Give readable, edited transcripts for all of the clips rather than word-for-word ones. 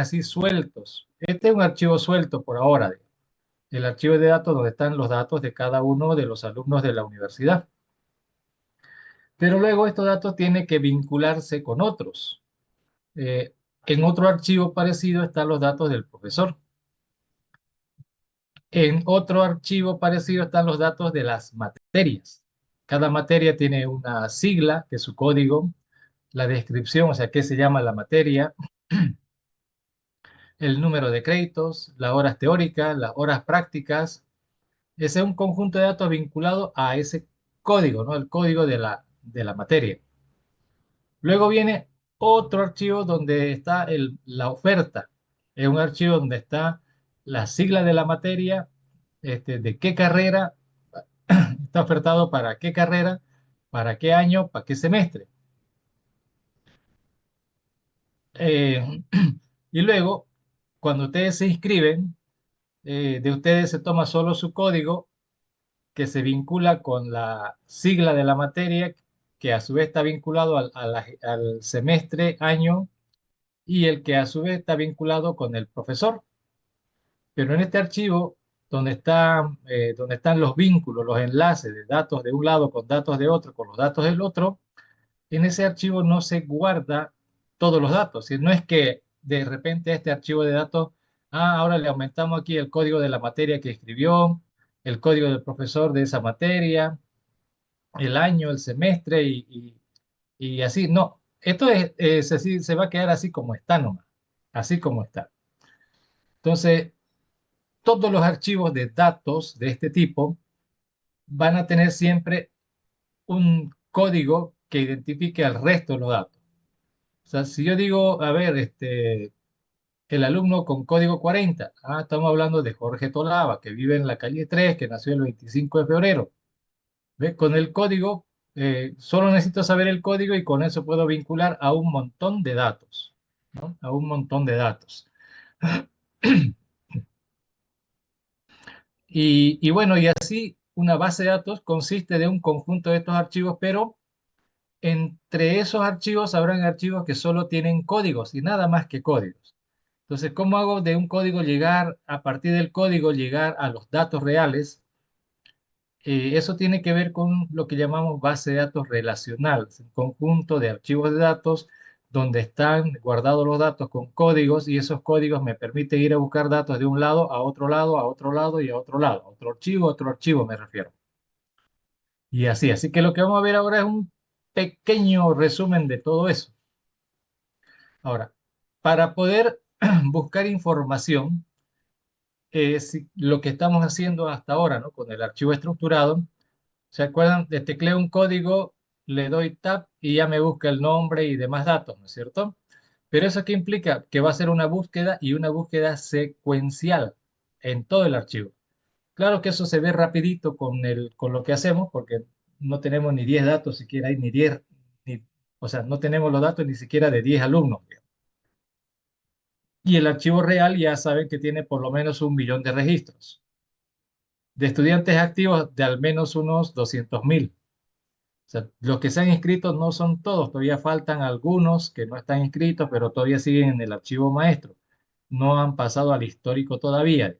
así sueltos. Este es un archivo suelto por ahora, el archivo de datos donde están los datos de cada uno de los alumnos de la universidad. Pero luego estos datos tienen que vincularse con otros. Eh, en otro archivo parecido están los datos del profesor. En otro archivo parecido están los datos de las materias. Cada materia tiene una sigla, que es su código, la descripción, o sea, qué se llama la materia, el número de créditos, las horas teóricas, las horas prácticas. Ese es un conjunto de datos vinculado a ese código, ¿no? El código de la materia. Luego viene otro archivo donde está la oferta. Es un archivo donde está la sigla de la materia, de qué carrera está ofertado, para qué carrera, para qué año, para qué semestre. Eh, y luego, cuando ustedes se inscriben, de ustedes se toma solo su código que se vincula con la sigla de la materia, que a su vez está vinculado al semestre, año, y el que a su vez está vinculado con el profesor. Pero en este archivo, donde están los vínculos, los enlaces de datos de un lado con datos de otro, con los datos del otro, en ese archivo no se guarda todos los datos. Si no es que de repente este archivo de datos, ahora le aumentamos aquí el código de la materia que escribió, el código del profesor de esa materia, el año, el semestre y así. No, esto es así, se va a quedar así como está nomás, así como está. Entonces, todos los archivos de datos de este tipo van a tener siempre un código que identifique al resto de los datos. O sea, si yo digo, a ver, el alumno con código 40, estamos hablando de Jorge Tolava, que vive en la calle 3, que nació el 25 de febrero. ¿Ve? Con el código, solo necesito saber el código y con eso puedo vincular a un montón de datos, ¿no? A un montón de datos. Y bueno, y así una base de datos consiste de un conjunto de estos archivos, pero entre esos archivos habrán archivos que solo tienen códigos y nada más que códigos. Entonces, ¿cómo hago de un código llegar, a partir del código, llegar a los datos reales? Eso tiene que ver con lo que llamamos base de datos relacional, un conjunto de archivos de datos donde están guardados los datos con códigos y esos códigos me permiten ir a buscar datos de un lado a otro lado, a otro lado y a otro lado. Otro archivo me refiero. Y así, así que lo que vamos a ver ahora es un pequeño resumen de todo eso. Ahora, para poder buscar información, lo que estamos haciendo hasta ahora, ¿no? Con el archivo estructurado, ¿se acuerdan? De tecleo un código, le doy tab y ya me busca el nombre y demás datos, ¿no es cierto? Pero eso qué implica que va a ser una búsqueda y una búsqueda secuencial en todo el archivo. Claro que eso se ve rapidito con lo que hacemos porque no tenemos ni 10 datos siquiera, hay ni 10, o sea, no tenemos los datos ni siquiera de 10 alumnos. Y el archivo real ya saben que tiene por lo menos 1 millón de registros. De estudiantes activos de al menos unos 200.000. O sea, los que se han inscrito no son todos, todavía faltan algunos que no están inscritos, pero todavía siguen en el archivo maestro. No han pasado al histórico todavía.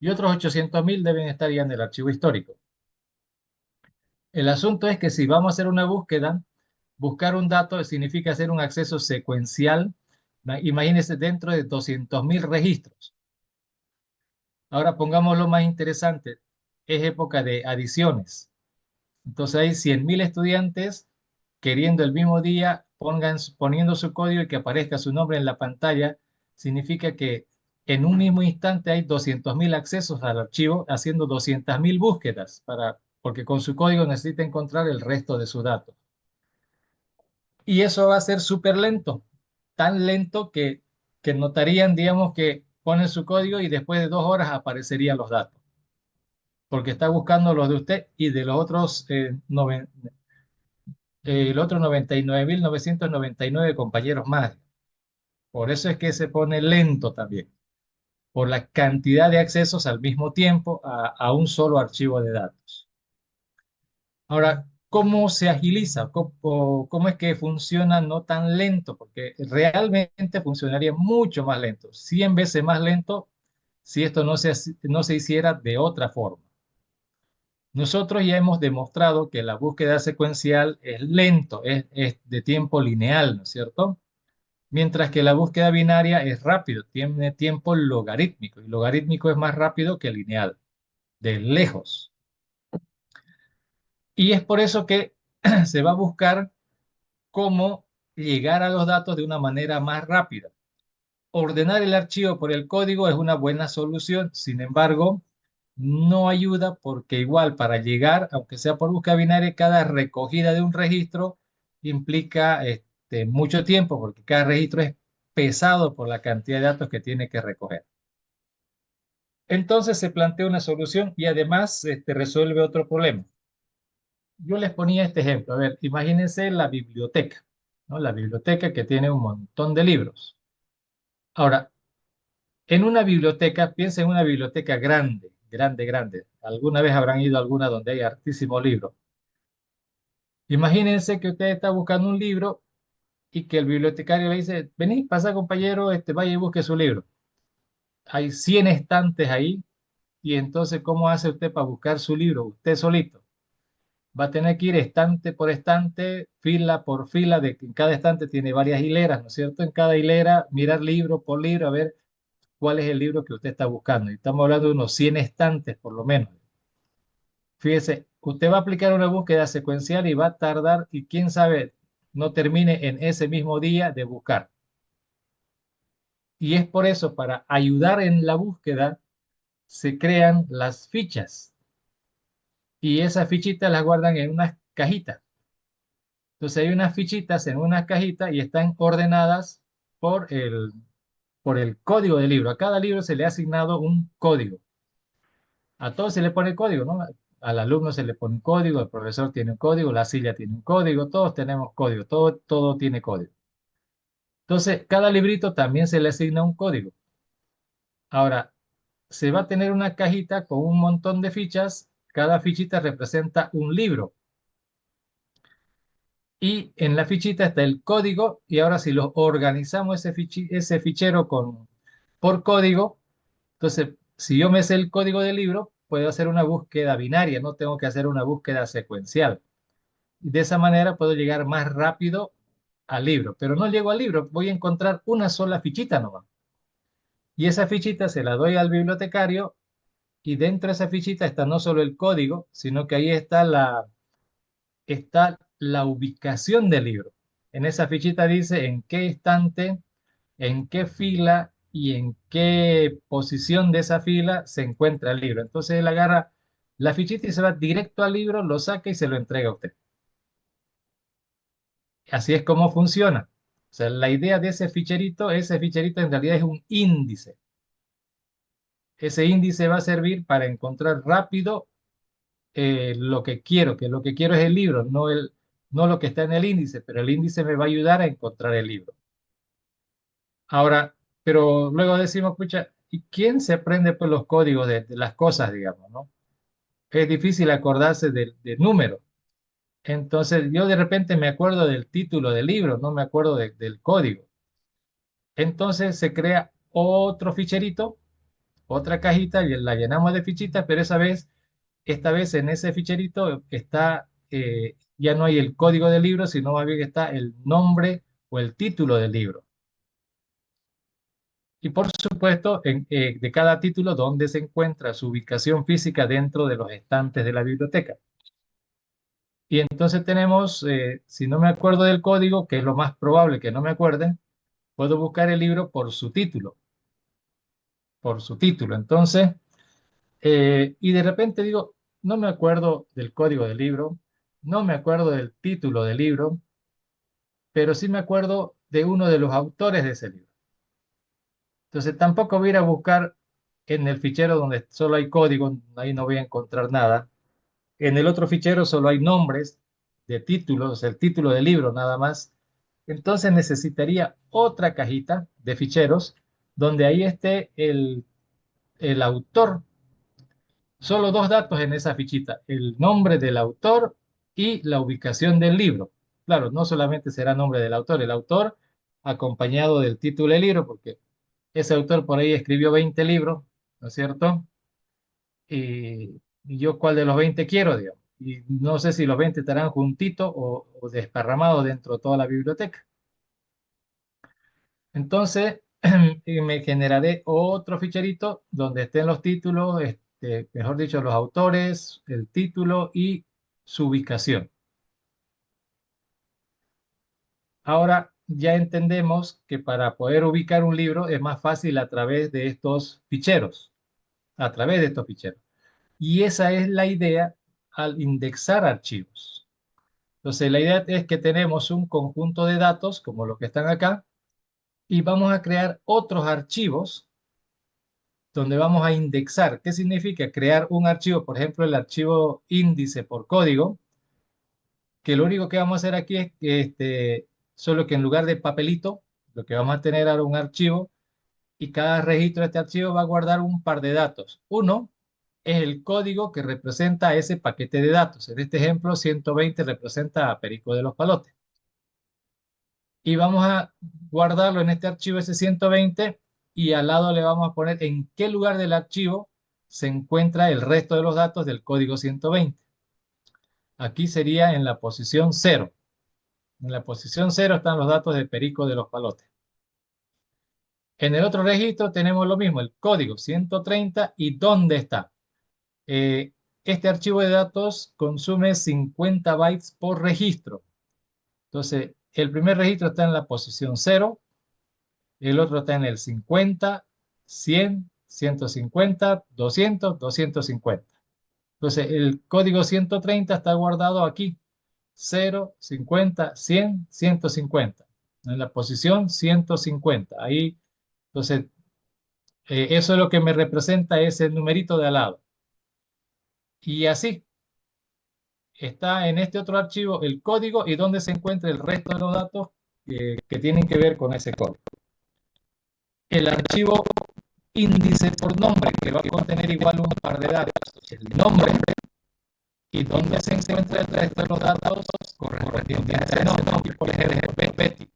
Y otros 800.000 deben estar ya en el archivo histórico. El asunto es que si vamos a hacer una búsqueda, buscar un dato significa hacer un acceso secuencial. Imagínense dentro de 200.000 registros. Ahora pongamos lo más interesante. Es época de adiciones. Entonces hay 100.000 estudiantes queriendo el mismo día, poniendo su código y que aparezca su nombre en la pantalla. Significa que en un mismo instante hay 200.000 accesos al archivo haciendo 200.000 búsquedas, porque con su código necesita encontrar el resto de sus datos. Y eso va a ser súper lento, tan lento que notarían, digamos, que ponen su código y después de 2 horas aparecerían los datos, porque está buscando los de usted y de los otros, el otro 99.999 compañeros más. Por eso es que se pone lento también, por la cantidad de accesos al mismo tiempo a un solo archivo de datos. Ahora, ¿cómo se agiliza? ¿Cómo es que funciona no tan lento? Porque realmente funcionaría mucho más lento, 100 veces más lento si esto no se hiciera de otra forma. Nosotros ya hemos demostrado que la búsqueda secuencial es lento, es de tiempo lineal, ¿no es cierto? Mientras que la búsqueda binaria es rápido, tiene tiempo logarítmico, y logarítmico es más rápido que lineal, de lejos. Y es por eso que se va a buscar cómo llegar a los datos de una manera más rápida. Ordenar el archivo por el código es una buena solución, sin embargo, no ayuda porque igual para llegar, aunque sea por búsqueda binaria, cada recogida de un registro implica mucho tiempo porque cada registro es pesado por la cantidad de datos que tiene que recoger. Entonces se plantea una solución y además resuelve otro problema. Yo les ponía este ejemplo. A ver, imagínense la biblioteca, ¿no? La biblioteca que tiene un montón de libros. Ahora, en una biblioteca, piensa en una biblioteca grande, grande, grande. Alguna vez habrán ido a alguna donde hay hartísimos libros. Imagínense que usted está buscando un libro y que el bibliotecario le dice, vení, pasa compañero, vaya y busque su libro. Hay 100 estantes ahí y entonces, ¿cómo hace usted para buscar su libro? Usted solito. Va a tener que ir estante por estante, fila por fila, de que en cada estante tiene varias hileras, ¿no es cierto? En cada hilera, mirar libro por libro, a ver cuál es el libro que usted está buscando. Y estamos hablando de unos 100 estantes por lo menos. Fíjese, usted va a aplicar una búsqueda secuencial y va a tardar, y quién sabe, no termine en ese mismo día de buscar. Y es por eso, para ayudar en la búsqueda, se crean las fichas. Y esas fichitas las guardan en unas cajitas. Entonces hay unas fichitas en unas cajitas y están ordenadas por por el código del libro. A cada libro se le ha asignado un código. A todos se le pone código, ¿no? Al alumno se le pone un código, el profesor tiene un código, la silla tiene un código, todos tenemos código, todo tiene código. Entonces, cada librito también se le asigna un código. Ahora, se va a tener una cajita con un montón de fichas, cada fichita representa un libro. Y en la fichita está el código y ahora si lo organizamos ese fichero por código, entonces si yo me sé el código del libro, puedo hacer una búsqueda binaria, no tengo que hacer una búsqueda secuencial. Y de esa manera puedo llegar más rápido al libro, pero no llego al libro, voy a encontrar una sola fichita nomás. Y esa fichita se la doy al bibliotecario y dentro de esa fichita está no solo el código, sino que ahí está la ubicación del libro. En esa fichita dice en qué estante, en qué fila y en qué posición de esa fila se encuentra el libro. Entonces él agarra la fichita y se va directo al libro, lo saca y se lo entrega a usted. Así es como funciona. O sea, la idea de ese ficherito en realidad es un índice. Ese índice va a servir para encontrar rápido lo que quiero, que lo que quiero es el libro, no lo que está en el índice, pero el índice me va a ayudar a encontrar el libro. Ahora, pero luego decimos, pucha, ¿y quién se aprende pues, los códigos de las cosas, digamos, ¿no? Es difícil acordarse de números. Entonces, yo de repente me acuerdo del título del libro, no me acuerdo del código. Entonces se crea otro ficherito, otra cajita, y la llenamos de fichitas, pero esta vez en ese ficherito está, ya no hay el código del libro, sino más bien está el nombre o el título del libro. Y por supuesto, de cada título, dónde se encuentra su ubicación física dentro de los estantes de la biblioteca. Y entonces tenemos, si no me acuerdo del código, que es lo más probable que no me acuerde, puedo buscar el libro por su título, por su título. Entonces, y de repente digo, no me acuerdo del código del libro, no me acuerdo del título del libro, pero sí me acuerdo de uno de los autores de ese libro. Entonces tampoco voy a ir a buscar en el fichero donde solo hay código, ahí no voy a encontrar nada. En el otro fichero solo hay nombres de títulos, el título del libro nada más. Entonces necesitaría otra cajita de ficheros donde ahí esté el autor. Solo dos datos en esa fichita, el nombre del autor y la ubicación del libro. Claro, no solamente será nombre del autor, el autor acompañado del título del libro, porque ese autor por ahí escribió 20 libros, ¿no es cierto? Y yo cuál de los 20 quiero, digamos. Y no sé si los 20 estarán juntitos o desparramados dentro de toda la biblioteca. Entonces, me generaré otro ficherito donde estén los títulos, mejor dicho, los autores, el título y su ubicación. Ahora ya entendemos que para poder ubicar un libro es más fácil a través de estos ficheros, a través de estos ficheros. Y esa es la idea al indexar archivos. Entonces, la idea es que tenemos un conjunto de datos, como los que están acá, y vamos a crear otros archivos donde vamos a indexar. ¿Qué significa? Crear un archivo, por ejemplo, el archivo índice por código, que lo único que vamos a hacer aquí es que solo que en lugar de papelito, lo que vamos a tener ahora un archivo y cada registro de este archivo va a guardar un par de datos. Uno es el código que representa ese paquete de datos. En este ejemplo, 120 representa a Perico de los Palotes. Y vamos a guardarlo en este archivo ese 120 y al lado le vamos a poner en qué lugar del archivo se encuentra el resto de los datos del código 120. Aquí sería en la posición 0. En la posición 0 están los datos de Perico de los Palotes. En el otro registro tenemos lo mismo, el código 130 y dónde está. Eh, este archivo de datos consume 50 bytes por registro. Entonces, el primer registro está en la posición 0, el otro está en el 50, 100, 150, 200, 250. Entonces, el código 130 está guardado aquí, 0, 50, 100, 150, en la posición 150. Ahí, entonces, eso es lo que me representa ese numerito de al lado. Y así está en este otro archivo el código y donde se encuentra el resto de los datos que tienen que ver con ese código. El archivo índice por nombre, que va a contener igual un par de datos, el nombre y donde se encuentra el resto de los datos correspondientes a ese nombre. Aquí, por ejemplo, Betty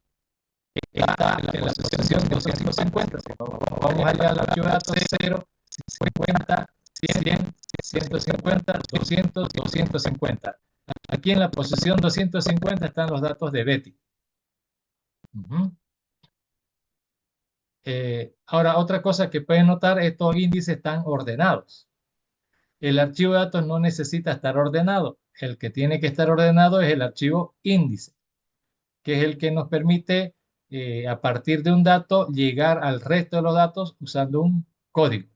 está en la posición 250. Si vamos allá al archivo de datos 0, 50, 100, 150, 200, 250. Aquí en la posición 250 están los datos de Betty. Ahora, otra cosa que pueden notar, estos índices están ordenados. El archivo de datos no necesita estar ordenado. El que tiene que estar ordenado es el archivo índice, que es el que nos permite, a partir de un dato, llegar al resto de los datos usando un código.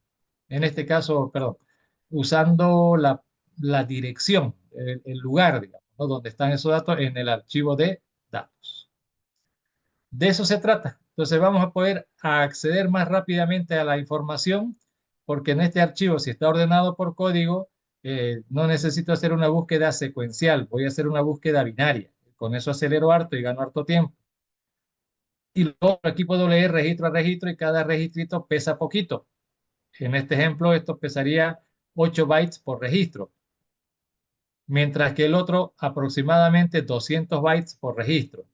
En este caso, perdón, usando la dirección, el lugar, digamos, ¿no? Donde están esos datos en el archivo de datos. De eso se trata. Entonces vamos a poder acceder más rápidamente a la información porque en este archivo, si está ordenado por código, no necesito hacer una búsqueda secuencial, voy a hacer una búsqueda binaria. Con eso acelero harto y gano harto tiempo. Y luego aquí puedo leer registro a registro y cada registrito pesa poquito. En este ejemplo, esto pesaría 8 bytes por registro, mientras que el otro aproximadamente 200 bytes por registro.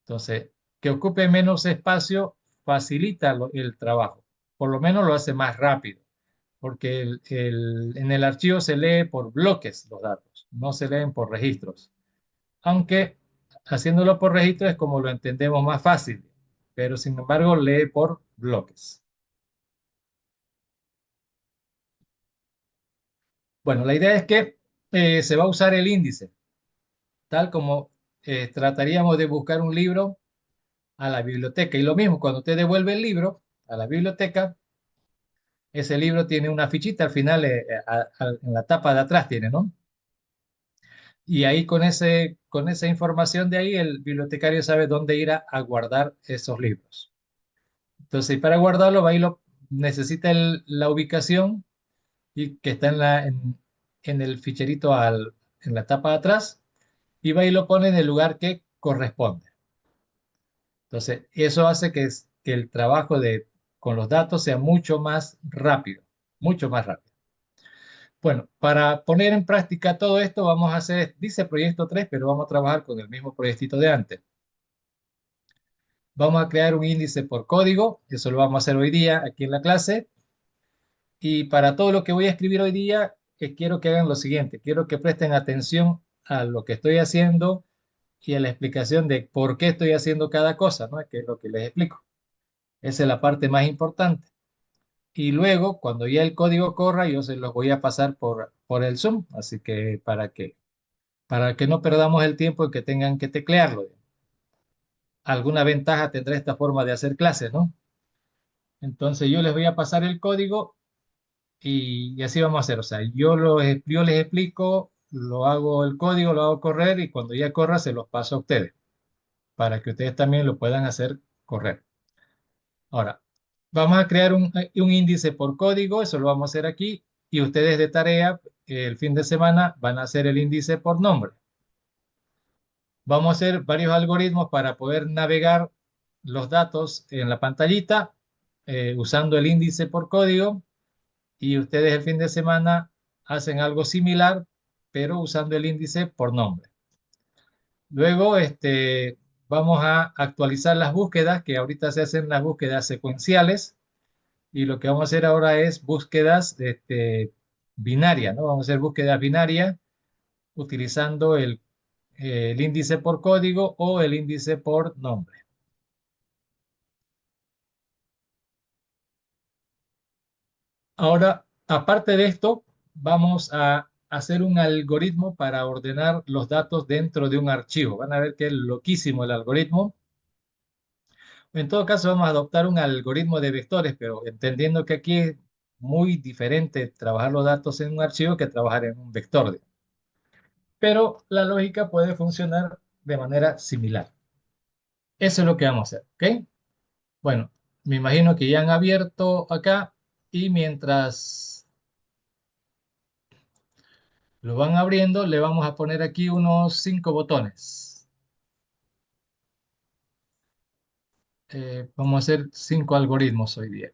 Entonces, que ocupe menos espacio facilita el trabajo, por lo menos lo hace más rápido, porque en el archivo se lee por bloques los datos, no se leen por registros, aunque haciéndolo por registro es como lo entendemos más fácil, pero sin embargo lee por bloques. Bueno, la idea es que se va a usar el índice, tal como trataríamos de buscar un libro a la biblioteca. Y lo mismo, cuando usted devuelve el libro a la biblioteca, ese libro tiene una fichita al final, en la tapa de atrás tiene, ¿no? Y ahí con esa información de ahí, el bibliotecario sabe dónde ir a guardar esos libros. Entonces, para guardarlo, va y necesita la ubicación y que está en el ficherito en la tapa de atrás y va y lo pone en el lugar que corresponde. Entonces, eso hace que el trabajo con los datos sea mucho más rápido, mucho más rápido. Bueno, para poner en práctica todo esto, vamos a hacer, dice proyecto 3, pero vamos a trabajar con el mismo proyectito de antes. Vamos a crear un índice por código, eso lo vamos a hacer hoy día aquí en la clase. Y para todo lo que voy a escribir hoy día, quiero que hagan lo siguiente, quiero que presten atención a lo que estoy haciendo y a la explicación de por qué estoy haciendo cada cosa, ¿no? Que es lo que les explico. Esa es la parte más importante. Y luego, cuando ya el código corra, yo se los voy a pasar por el Zoom, así que para que no perdamos el tiempo en que tengan que teclearlo. Alguna ventaja tendrá esta forma de hacer clases, ¿no? Entonces yo les voy a pasar el código y así vamos a hacer. O sea, yo les explico, lo hago el código, lo hago correr y cuando ya corra se los paso a ustedes para que ustedes también lo puedan hacer correr. Ahora, vamos a crear un índice por código, eso lo vamos a hacer aquí y ustedes de tarea el fin de semana van a hacer el índice por nombre. Vamos a hacer varios algoritmos para poder navegar los datos en la pantallita usando el índice por código y ustedes el fin de semana hacen algo similar, pero usando el índice por nombre. Luego, vamos a actualizar las búsquedas, que ahorita se hacen las búsquedas secuenciales, y lo que vamos a hacer ahora es búsquedas binarias, ¿no? Vamos a hacer búsquedas binarias utilizando el índice por código o el índice por nombre. Ahora, aparte de esto, vamos a hacer un algoritmo para ordenar los datos dentro de un archivo. Van a ver que es loquísimo el algoritmo. En todo caso, vamos a adoptar un algoritmo de vectores, pero entendiendo que aquí es muy diferente trabajar los datos en un archivo que trabajar en un vector. Pero la lógica puede funcionar de manera similar. Eso es lo que vamos a hacer, ¿ok? Bueno, me imagino que ya han abierto acá y mientras lo van abriendo, le vamos a poner aquí unos 5 botones. Vamos a hacer 5 algoritmos hoy día.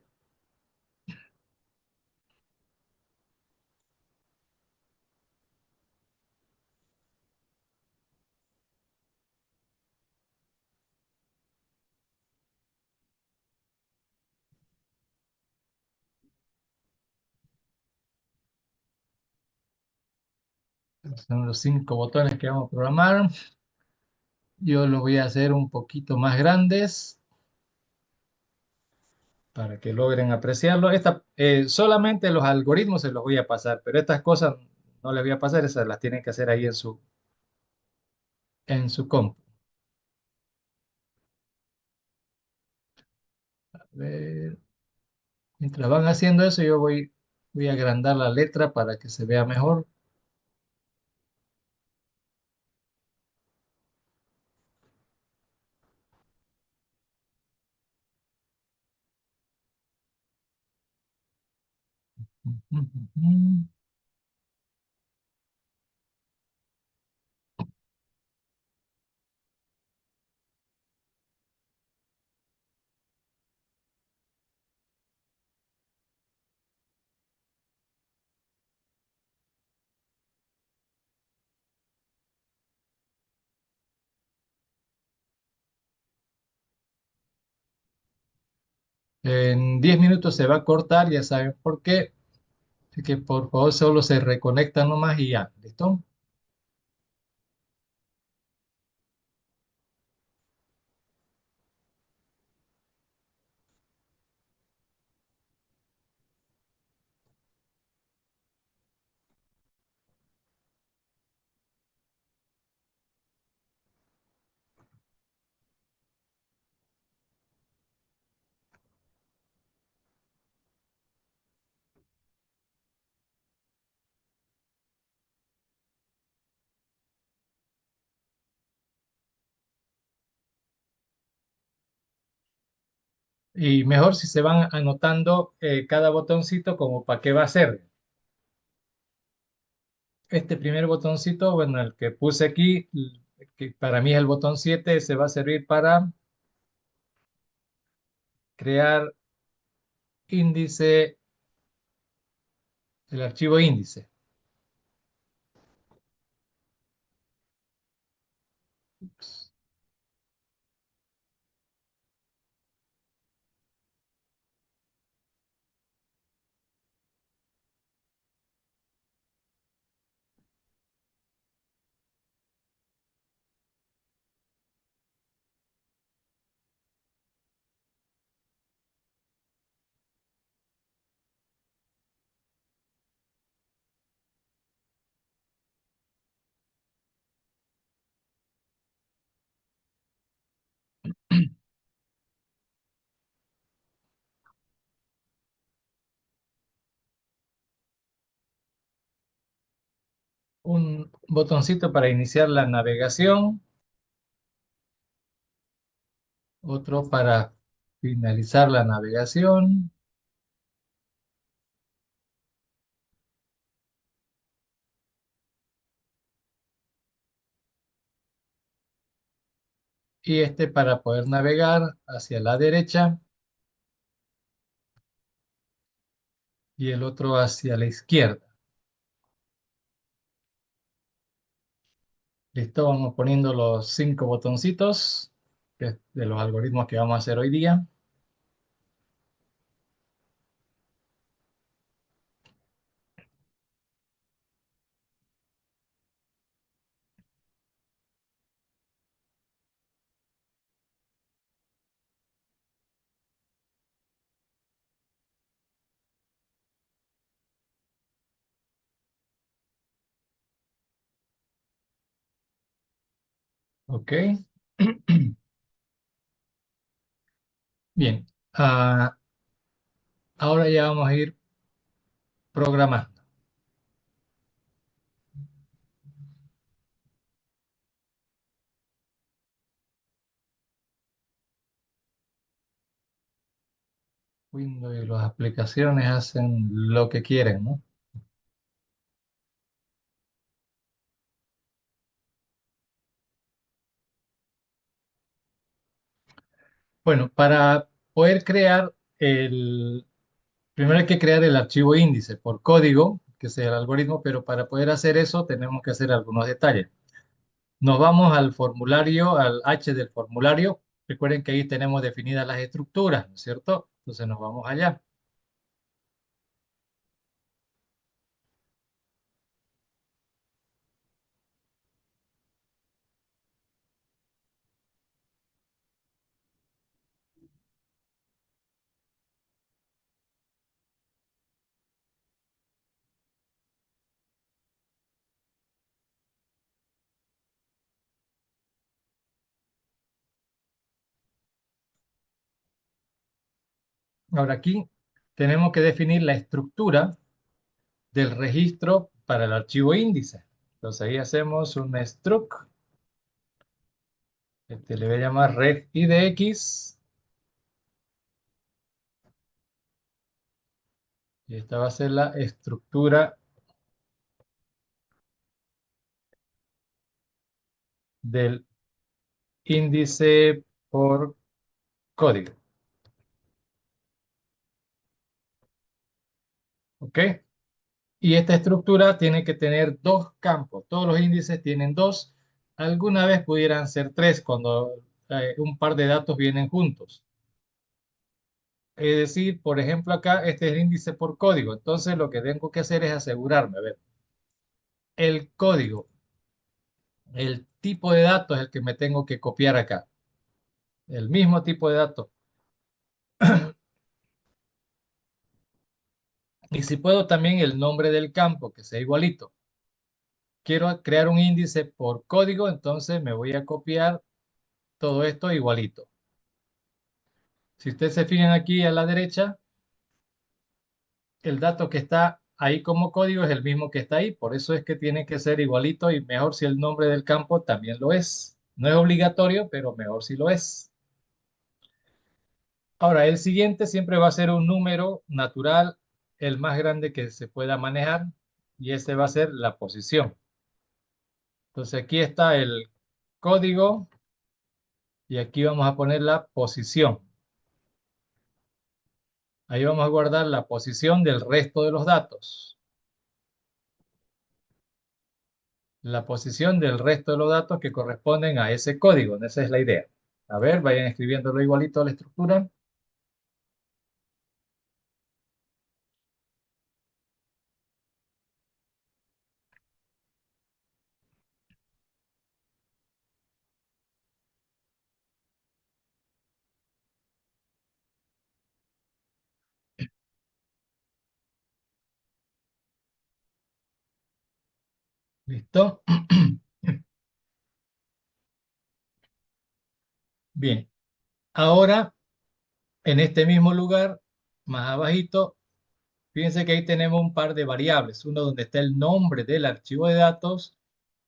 Son los 5 botones que vamos a programar. Yo los voy a hacer un poquito más grandes para que logren apreciarlo. Solamente los algoritmos se los voy a pasar, pero estas cosas no les voy a pasar, esas las tienen que hacer ahí en su compu. A ver, mientras van haciendo eso, yo voy a agrandar la letra para que se vea mejor. En 10 minutos se va a cortar, ya saben por qué. Así que por favor solo se reconectan nomás y ya, ¿listo? Y mejor si se van anotando cada botoncito como para qué va a ser. Este primer botoncito, bueno, el que puse aquí, que para mí es el botón 7, se va a servir para crear índice, el archivo índice. un botoncito para iniciar la navegación, otro para finalizar la navegación y este para poder navegar hacia la derecha y el otro hacia la izquierda. Listo, vamos poniendo los 5 botoncitos que es de los algoritmos que vamos a hacer hoy día. Ok. Bien. Ahora ya vamos a ir programando. Windows y las aplicaciones hacen lo que quieren, ¿no? Bueno, para poder crear el... Primero hay que crear el archivo índice por código, que sea el algoritmo, pero para poder hacer eso tenemos que hacer algunos detalles. Nos vamos al formulario, al H del formulario. Recuerden que ahí tenemos definidas las estructuras, ¿no es cierto? Entonces nos vamos allá. Ahora aquí tenemos que definir la estructura del registro para el archivo índice. Entonces ahí hacemos un struct, este le voy a llamar ref IDX, y esta va a ser la estructura del índice por código. ¿Ok? Y esta estructura tiene que tener dos campos. Todos los índices tienen dos. Alguna vez pudieran ser tres cuando un par de datos vienen juntos. Es decir, por ejemplo, acá este es el índice por código. Entonces, lo que tengo que hacer es asegurarme, a ver, el código, el tipo de datos es el que me tengo que copiar acá. El mismo tipo de datos. Y si puedo también el nombre del campo, que sea igualito. Quiero crear un índice por código, entonces me voy a copiar todo esto igualito. Si ustedes se fijan aquí a la derecha, el dato que está ahí como código es el mismo que está ahí. Por eso es que tiene que ser igualito y mejor si el nombre del campo también lo es. No es obligatorio, pero mejor si lo es. Ahora, el siguiente siempre va a ser un número natural, el más grande que se pueda manejar, y ese va a ser la posición. Entonces aquí está el código y aquí vamos a poner la posición. Ahí vamos a guardar la posición del resto de los datos. La posición del resto de los datos que corresponden a ese código. Esa es la idea. A ver, vayan escribiéndolo igualito a la estructura. ¿Listo? Bien. Ahora, en este mismo lugar, más abajito, Fíjense que ahí tenemos un par de variables, uno donde está el nombre del archivo de datos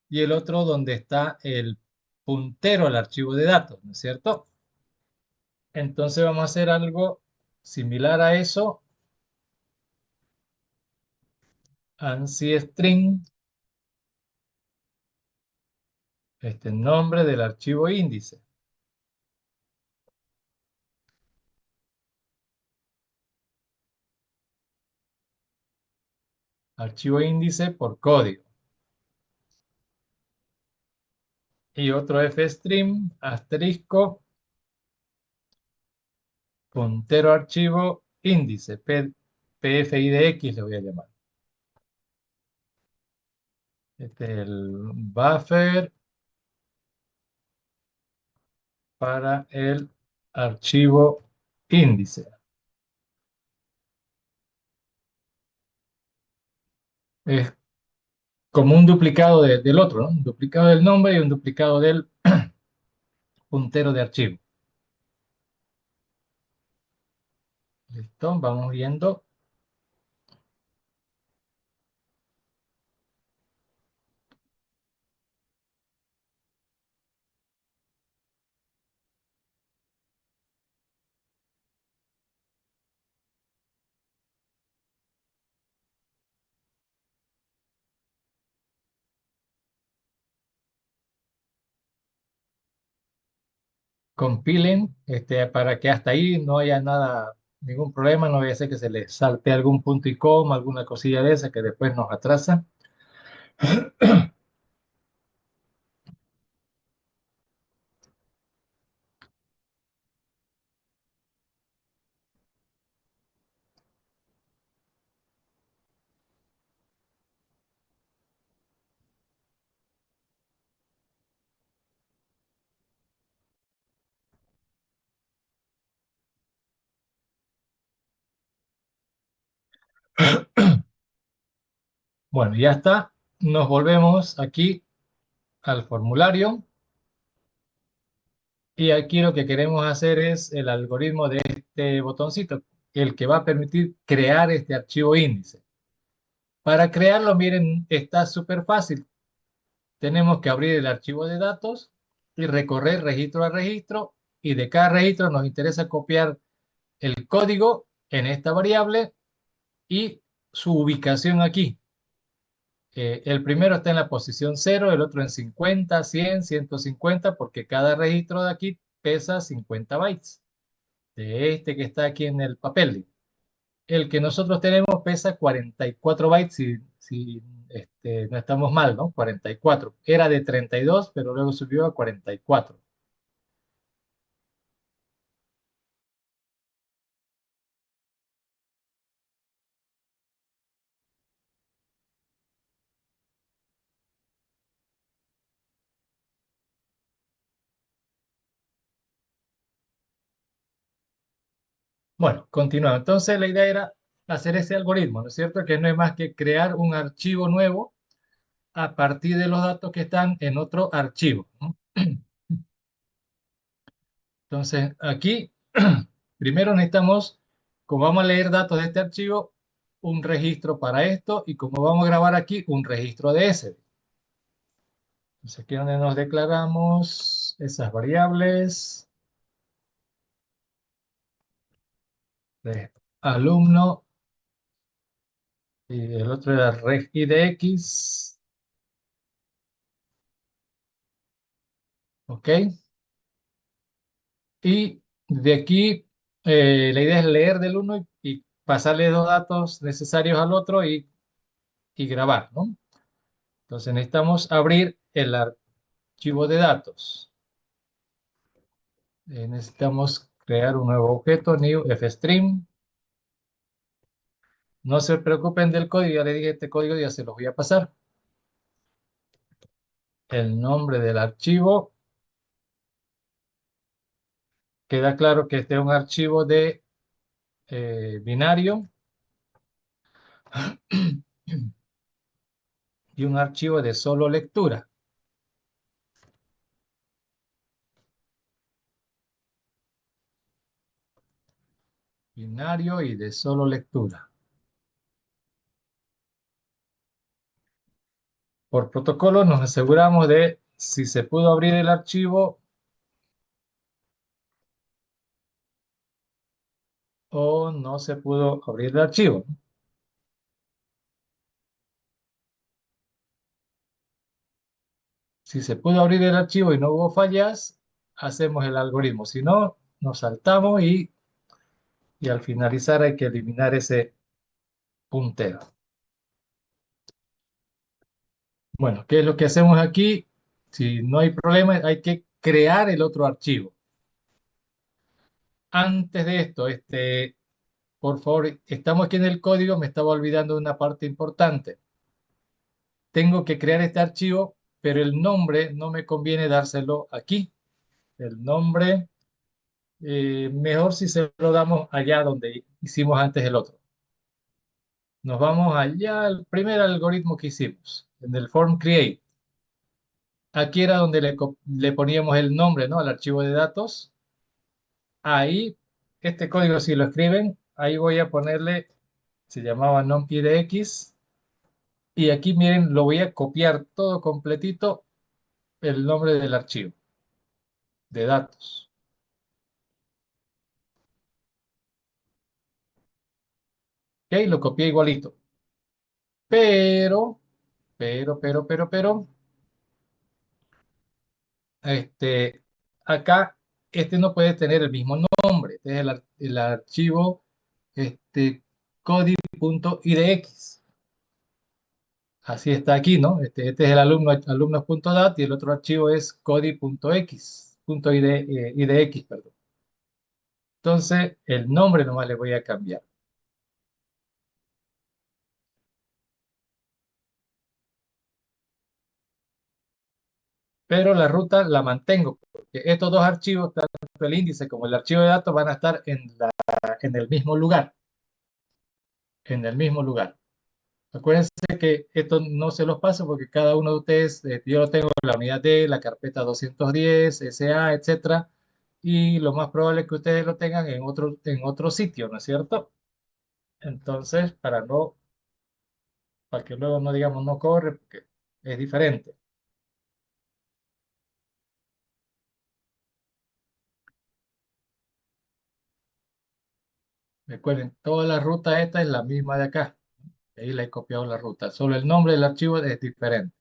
y el otro donde está el puntero al archivo de datos, ¿no es cierto? Entonces vamos a hacer algo similar a eso, ANSI string, este nombre del archivo índice, archivo índice por código. Y otro fstream, asterisco, puntero archivo índice, PFIDX le voy a llamar. Este es el buffer para el archivo índice. Es como un duplicado del otro, ¿no? Un duplicado del nombre y un duplicado del puntero de archivo. Listo, vamos viendo. Compilen para que hasta ahí no haya nada, ningún problema, no vaya a ser que se le salte algún punto y coma, alguna cosilla de esa que después nos atrasa. Bueno, ya está. Nos volvemos aquí al formulario y aquí lo que queremos hacer es el algoritmo de este botoncito, el que va a permitir crear este archivo índice. Para crearlo, miren, está súper fácil. Tenemos que abrir el archivo de datos y recorrer registro a registro y de cada registro nos interesa copiar el código en esta variable y su ubicación aquí. El primero está en la posición 0, el otro en 50, 100, 150, porque cada registro de aquí pesa 50 bytes. De este que está aquí en el papel. El que nosotros tenemos pesa 44 bytes si no estamos mal, ¿no? 44. Era de 32, pero luego subió a 44. Bueno, continuamos. Entonces la idea era hacer ese algoritmo, ¿no es cierto? Que no es más que crear un archivo nuevo a partir de los datos que están en otro archivo, ¿no? Entonces aquí primero necesitamos, como vamos a leer datos de este archivo, un registro para esto y como vamos a grabar aquí, un registro de ese. Entonces aquí es donde nos declaramos esas variables de alumno y el otro era regidx, ¿ok? Y de aquí la idea es leer del uno y pasarle dos datos necesarios al otro y grabar, ¿no? Entonces necesitamos abrir el archivo de datos. Necesitamos crear un nuevo objeto, new fstream. No se preocupen del código, ya le dije este código, ya se los voy a pasar. El nombre del archivo. Queda claro que este es un archivo de binario y un archivo de solo lectura. Binario y de solo lectura. Por protocolo nos aseguramos de si se pudo abrir el archivo o no se pudo abrir el archivo. Si se pudo abrir el archivo y no hubo fallas, hacemos el algoritmo. Si no, nos saltamos y al finalizar hay que eliminar ese puntero. Bueno, ¿qué es lo que hacemos aquí? Si no hay problema, hay que crear el otro archivo. Antes de esto, por favor, estamos aquí en el código, me estaba olvidando de una parte importante. Tengo que crear este archivo, pero el nombre no me conviene dárselo aquí. El nombre, mejor si se lo damos allá donde hicimos antes el otro. Nos vamos allá al primer algoritmo que hicimos, en el form create. Aquí era donde le poníamos el nombre, ¿no? Al archivo de datos. Ahí, este código si lo escriben, ahí voy a ponerle, se llamaba numpydx. Y aquí miren, lo voy a copiar todo completito, el nombre del archivo de datos. Ok, lo copié igualito. Pero, pero, este, acá, este no puede tener el mismo nombre. Este es el archivo, codi.idx. Así está aquí, ¿no? Este es el alumnos.dat y el otro archivo es codi.x, .idx, perdón. Entonces, el nombre nomás le voy a cambiar. Pero la ruta la mantengo, porque estos dos archivos, tanto el índice como el archivo de datos, van a estar en el mismo lugar, en el mismo lugar. Acuérdense que esto no se los paso porque cada uno de ustedes, yo lo tengo en la unidad D, la carpeta 210, SA, etcétera, y lo más probable es que ustedes lo tengan en otro sitio, ¿no es cierto? Entonces, para que luego no digamos no corre, porque es diferente. Recuerden, toda la ruta esta es la misma de acá. Ahí le he copiado la ruta. Solo el nombre del archivo es diferente.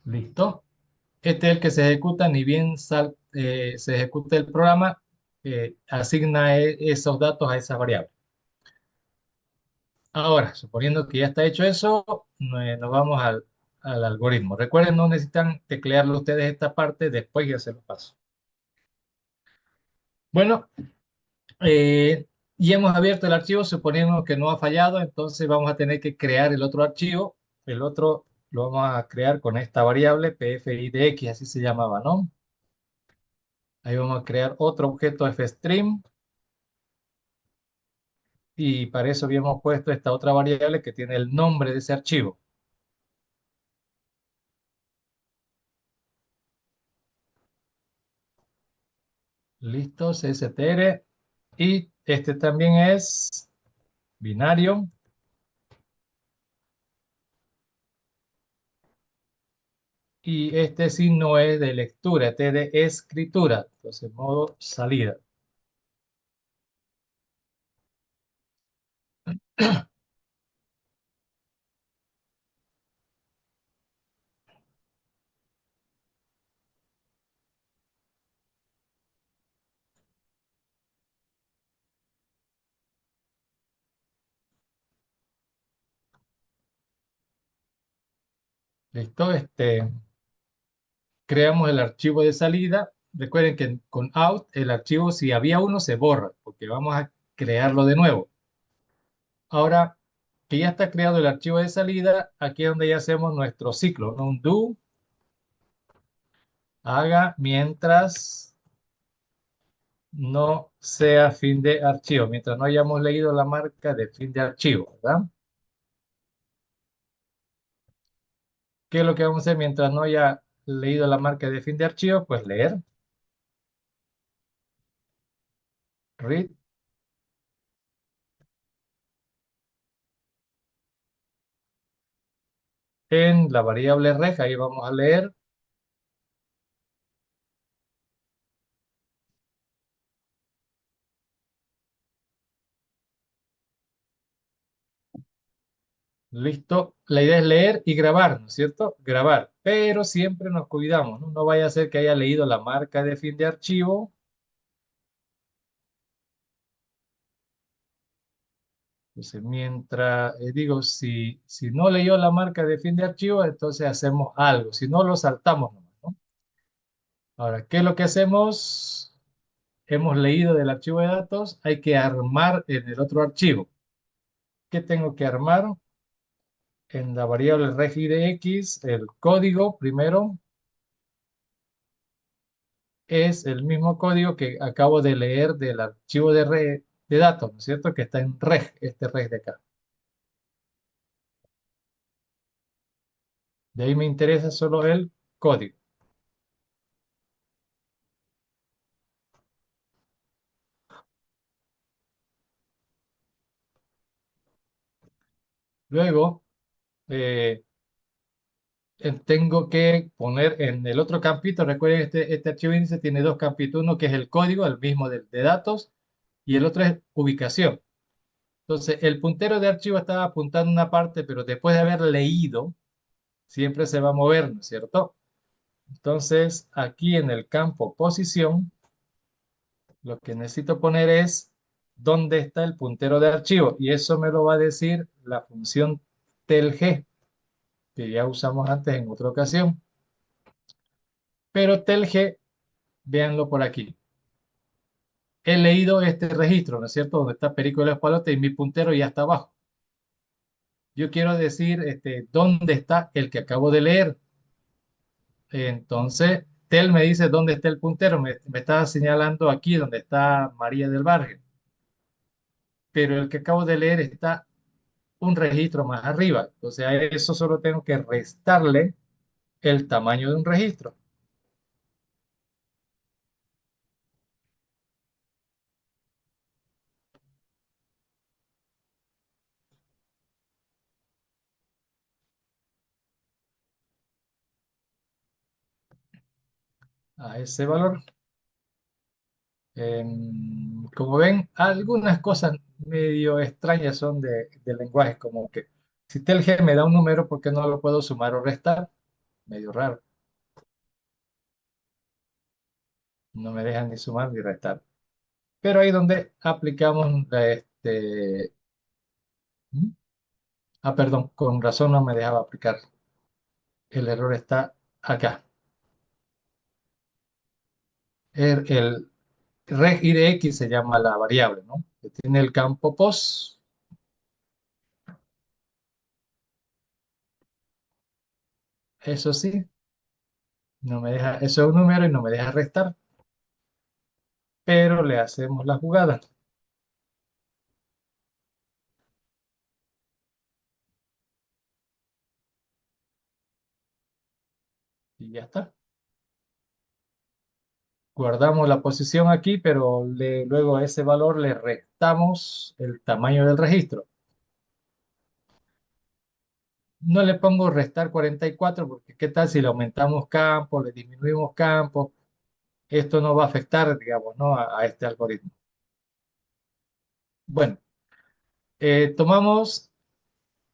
¿Listo? Este es el que se ejecuta, ni bien se ejecuta el programa, asigna esos datos a esa variable. Ahora, suponiendo que ya está hecho eso, nos vamos al algoritmo. Recuerden, no necesitan teclearlo ustedes esta parte, después ya se lo paso. Bueno, y hemos abierto el archivo, suponiendo que no ha fallado, entonces vamos a tener que crear el otro archivo. El otro lo vamos a crear con esta variable, pfidx, así se llamaba, ¿no? Ahí vamos a crear otro objeto fstream y para eso habíamos puesto esta otra variable que tiene el nombre de ese archivo. Listo, CSTR. Y este también es binario. Y este sí no es de lectura, este es de escritura. Entonces, modo salida. Listo, creamos el archivo de salida. Recuerden que con out el archivo, si había uno, se borra, porque vamos a crearlo de nuevo. Ahora que ya está creado el archivo de salida, aquí es donde ya hacemos nuestro ciclo, ¿no? Un do, haga mientras no sea fin de archivo, mientras no hayamos leído la marca de fin de archivo, ¿verdad? ¿Qué es lo que vamos a hacer mientras no haya leído la marca de fin de archivo? Pues leer, read, en la variable reg, ahí vamos a leer. Listo. La idea es leer y grabar, ¿no es cierto? Grabar. Pero siempre nos cuidamos, ¿no? No vaya a ser que haya leído la marca de fin de archivo. Entonces, mientras, digo, si no leyó la marca de fin de archivo, entonces hacemos algo. Si no, lo saltamos nomás, ¿no? Ahora, ¿qué es lo que hacemos? Hemos leído del archivo de datos, hay que armar en el otro archivo. ¿Qué tengo que armar? En la variable regidx, el código primero es el mismo código que acabo de leer del archivo de datos, ¿no es cierto? Que está en reg, este reg de acá. De ahí me interesa solo el código. Luego, eh, tengo que poner en el otro campito, recuerden, este archivo índice tiene dos campitos, uno que es el código, el mismo de datos, y el otro es ubicación. Entonces, el puntero de archivo estaba apuntando una parte, pero después de haber leído, siempre se va a mover, ¿no es cierto? Entonces, aquí en el campo posición, lo que necesito poner es dónde está el puntero de archivo, y eso me lo va a decir la función telg, que ya usamos antes en otra ocasión. Pero telg, véanlo por aquí. He leído este registro, ¿no es cierto? Donde está Perico de la Espalote y mi puntero ya está abajo. Yo quiero decir dónde está el que acabo de leer. Entonces, tel me dice dónde está el puntero. Me está señalando aquí donde está María del Barrio. Pero el que acabo de leer está un registro más arriba. Entonces, a eso solo tengo que restarle el tamaño de un registro. A ese valor. Como ven, algunas cosas medio extrañas son del lenguaje, como que si telg me da un número, ¿por qué no lo puedo sumar o restar? Medio raro. No me dejan ni sumar ni restar. Pero ahí donde aplicamos ¿Mm? Perdón, con razón no me dejaba aplicar. El error está acá. El reg IDX se llama la variable, ¿no? Que tiene el campo pos. Eso sí, no me deja, eso es un número y no me deja restar, pero le hacemos la jugada y ya está. Guardamos la posición aquí, pero luego a ese valor le restamos el tamaño del registro. No le pongo restar 44 porque qué tal si le aumentamos campo, le disminuimos campo. Esto no va a afectar, digamos, ¿no? a este algoritmo. Bueno, tomamos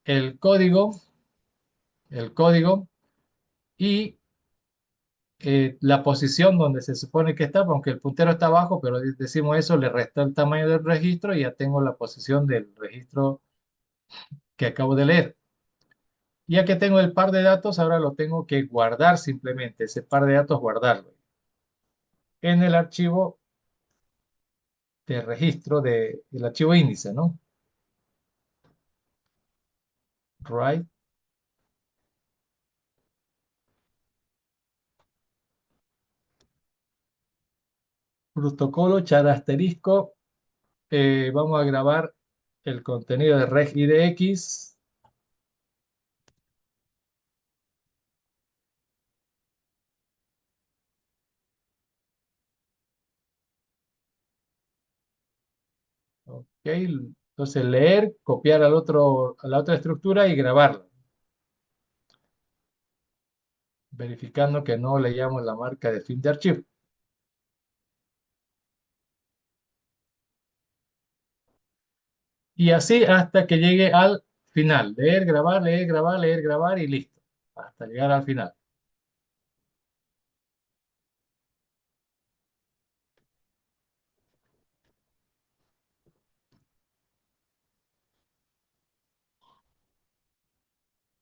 el código, el código y la posición donde se supone que está, aunque el puntero está abajo, pero decimos eso, le resta el tamaño del registro y ya tengo la posición del registro que acabo de leer. Ya que tengo el par de datos, ahora lo tengo que guardar simplemente, ese par de datos guardarlo en el archivo de registro del archivo índice, ¿no? Write, protocolo, char asterisco, vamos a grabar el contenido de regidx ¿Ok? Entonces leer, copiar a la otra estructura y grabarla, verificando que no leíamos la marca de fin de archivo. Y así hasta que llegue al final. Leer, grabar, leer, grabar, leer, grabar y listo. Hasta llegar al final.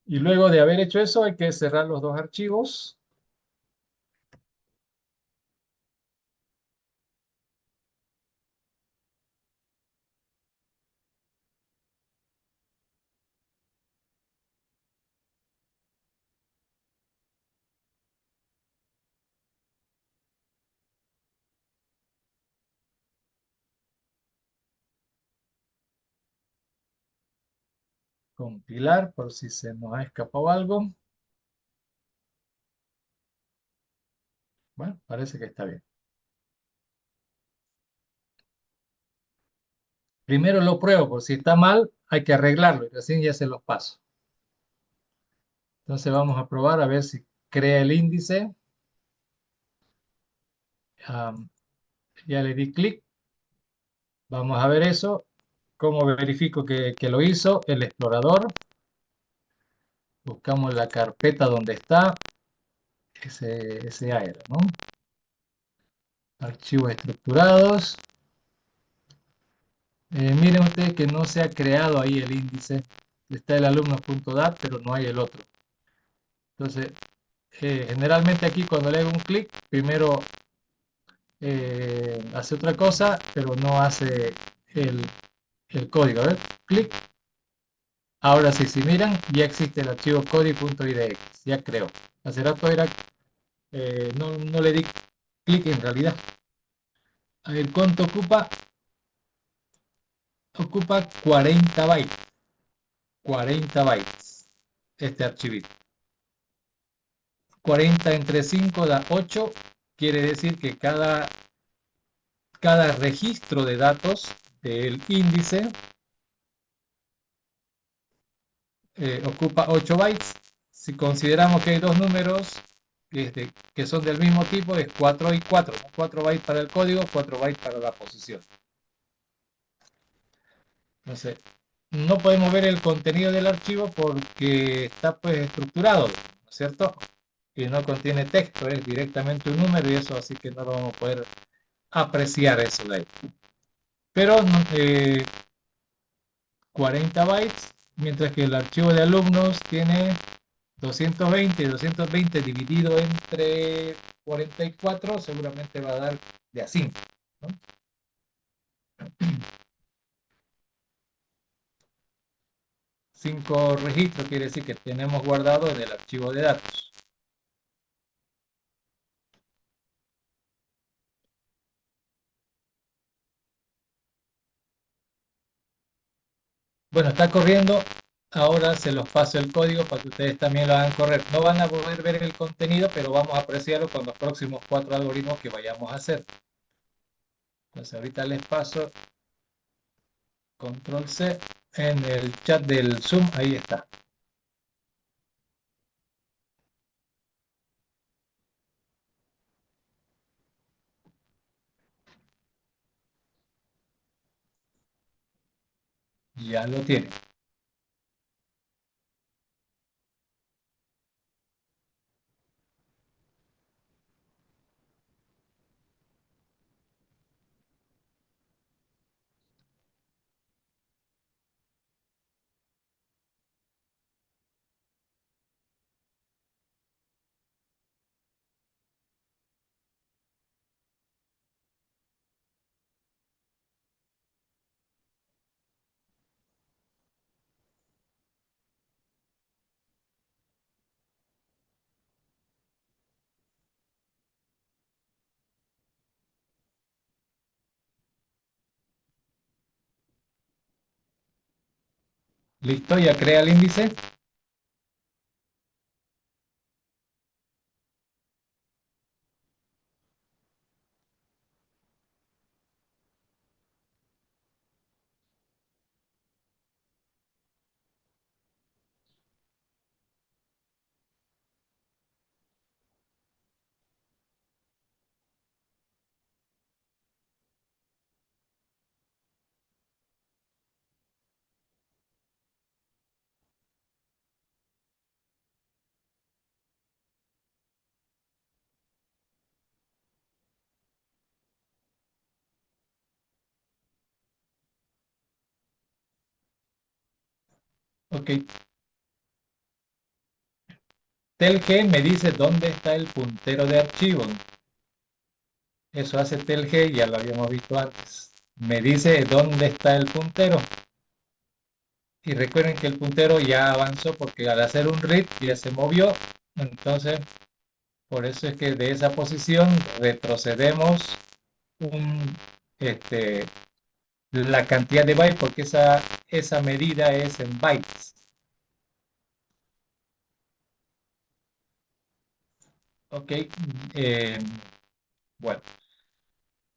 Y luego de haber hecho eso, hay que cerrar los dos archivos. Compilar por si se nos ha escapado algo. Bueno, parece que está bien. Primero lo pruebo, por si está mal, hay que arreglarlo y recién ya se los paso. Entonces vamos a probar a ver si crea el índice. Am, ya le di clic. Vamos a ver eso. ¿Cómo verifico que lo hizo? El explorador. Buscamos la carpeta donde está. Ese era, ¿no? Archivos estructurados. Miren ustedes que no se ha creado ahí el índice. Está el alumnos.dat, pero no hay el otro. Entonces, generalmente aquí cuando le hago un clic, primero hace otra cosa, pero no hace el, el código. A ver, clic. Ahora sí, si miran, ya existe el archivo codi.idx. Ya creo. Hace rato era, no le di clic en realidad. A ver, ¿cuánto ocupa? Ocupa 40 bytes. 40 bytes este archivito. 40 entre 5 da 8. Quiere decir que cada registro de datos del índice ocupa 8 bytes. Si consideramos que hay dos números que son del mismo tipo, es 4 y 4, ¿no? 4 bytes para el código, 4 bytes para la posición. Entonces, no podemos ver el contenido del archivo porque está pues estructurado, ¿no es cierto? Y no contiene texto, es directamente un número y eso así que no lo vamos a poder apreciar eso de ahí. Pero 40 bytes, mientras que el archivo de alumnos tiene 220 y 220 dividido entre 44 seguramente va a dar de a 5, ¿no? 5 registros quiere decir que tenemos guardado en el archivo de datos. Bueno, está corriendo. Ahora se los paso el código para que ustedes también lo hagan correr. No van a poder ver el contenido, pero vamos a apreciarlo con los próximos 4 algoritmos que vayamos a hacer. Entonces ahorita les paso control C en el chat del Zoom. Ahí está. Ya lo tienen. Listo, ya crea el índice. Ok, telg me dice dónde está el puntero de archivo. Eso hace telg, ya lo habíamos visto antes. Me dice dónde está el puntero. Y recuerden que el puntero ya avanzó porque al hacer un read ya se movió. Entonces, por eso es que de esa posición retrocedemos un, este, la cantidad de bytes porque esa medida es en bytes. Ok, eh, bueno.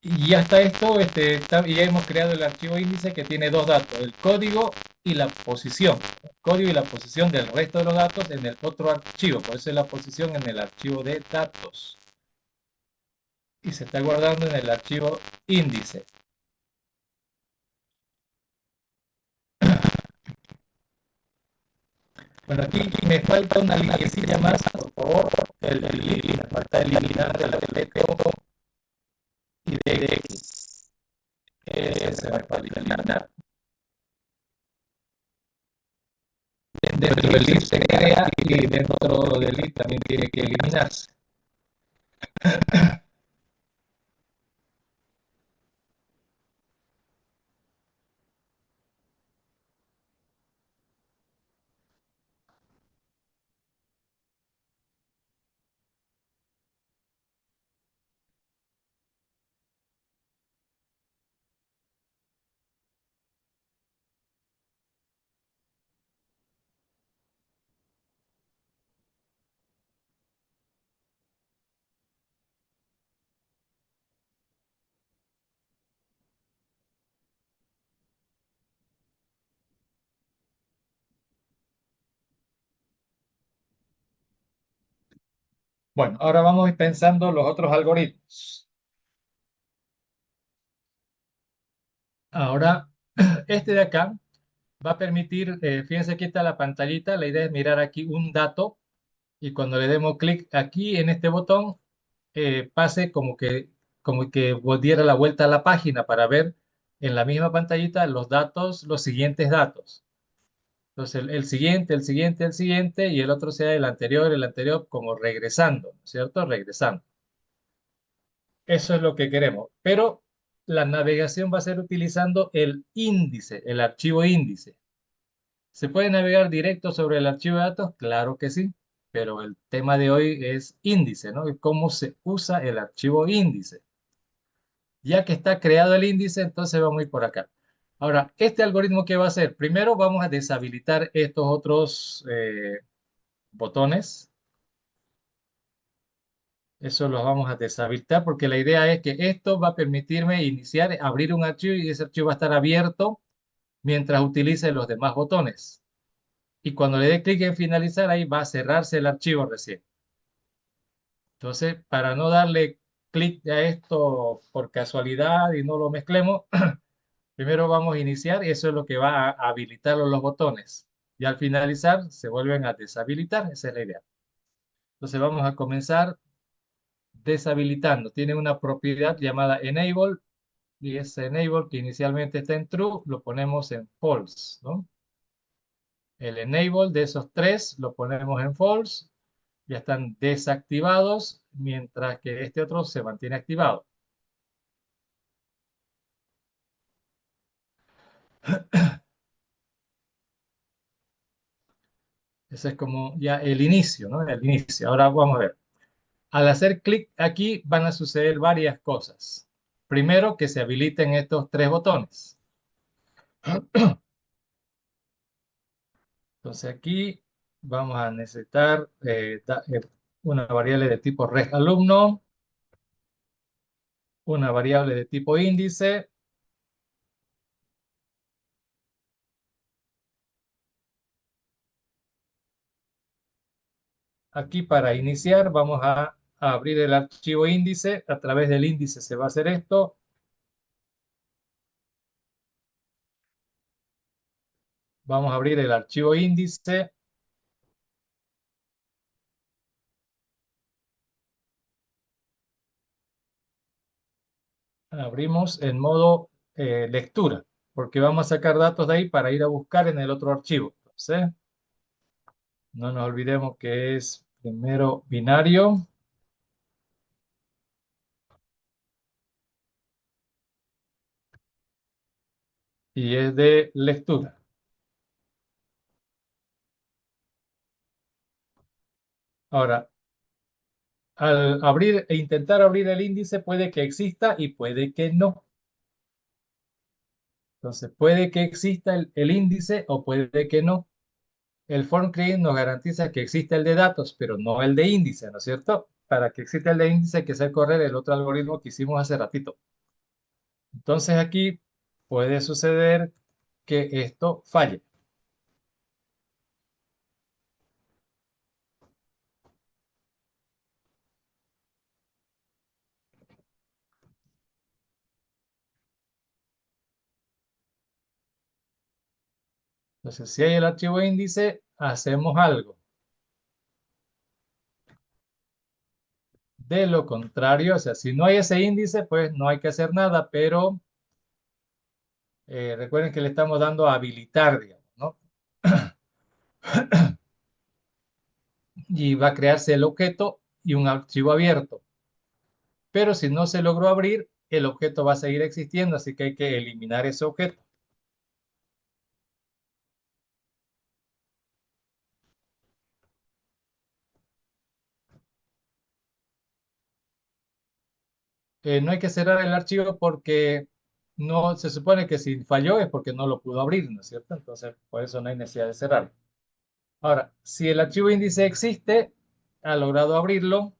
Y ya está esto, ya hemos creado el archivo índice que tiene dos datos, el código y la posición. El código y la posición del resto de los datos en el otro archivo, por eso es la posición en el archivo de datos. Y se está guardando en el archivo índice. Bueno, aquí me falta una linecilla más, por favor. El delete, me falta eliminar el aspecto y de X. Ese se me falta eliminar. Dentro del list se crea y dentro del list también tiene que eliminarse. Bueno, ahora vamos a ir pensando los otros algoritmos. Ahora, este de acá va a permitir, fíjense aquí está la pantallita, la idea es mirar aquí un dato y cuando le demos clic aquí en este botón, pase como que diera la vuelta a la página para ver en la misma pantallita los datos, los siguientes datos. Entonces, el siguiente, el siguiente, el siguiente, y el otro sea el anterior, como regresando, ¿no es cierto? Regresando. Eso es lo que queremos. Pero la navegación va a ser utilizando el índice, el archivo índice. ¿Se puede navegar directo sobre el archivo de datos? Claro que sí, pero el tema de hoy es índice, ¿no? ¿Cómo se usa el archivo índice? Ya que está creado el índice, entonces vamos a ir por acá. Ahora, este algoritmo, ¿qué va a hacer? Primero vamos a deshabilitar estos otros botones. Eso los vamos a deshabilitar porque la idea es que esto va a permitirme iniciar, abrir un archivo y ese archivo va a estar abierto mientras utilice los demás botones. Y cuando le dé clic en finalizar, ahí va a cerrarse el archivo recién. Entonces, para no darle clic a esto por casualidad y no lo mezclemos, primero vamos a iniciar y eso es lo que va a habilitar los botones. Y al finalizar, se vuelven a deshabilitar. Esa es la idea. Entonces, vamos a comenzar deshabilitando. Tiene una propiedad llamada enable y ese enable que inicialmente está en true lo ponemos en false, ¿no? El enable de esos tres lo ponemos en false, ya están desactivados, mientras que este otro se mantiene activado. Ese es como ya el inicio, ¿no? El inicio. Ahora vamos a ver. Al hacer clic aquí van a suceder varias cosas. Primero, que se habiliten estos tres botones. Entonces aquí vamos a necesitar una variable de tipo alumno, una variable de tipo índice. Aquí para iniciar vamos a abrir el archivo índice. A través del índice se va a hacer esto. Vamos a abrir el archivo índice. Abrimos en modo lectura, porque vamos a sacar datos de ahí para ir a buscar en el otro archivo. ¿Sí? No nos olvidemos que es primero binario y es de lectura. Ahora, al abrir e intentar abrir el índice puede que exista y puede que no. Entonces, puede que exista el índice o puede que no. El form create nos garantiza que existe el de datos, pero no el de índice, ¿no es cierto? Para que exista el de índice hay que hacer correr el otro algoritmo que hicimos hace ratito. Entonces aquí puede suceder que esto falle. Entonces, si hay el archivo índice, hacemos algo. De lo contrario, o sea, si no hay ese índice, pues no hay que hacer nada, pero recuerden que le estamos dando a habilitar, digamos, ¿no? Y va a crearse el objeto y un archivo abierto. Pero si no se logró abrir, el objeto va a seguir existiendo, así que hay que eliminar ese objeto. No hay que cerrar el archivo porque no se supone que si falló es porque no lo pudo abrir, ¿no es cierto? Entonces, por eso no hay necesidad de cerrarlo. Ahora, si el archivo índice existe, ha logrado abrirlo,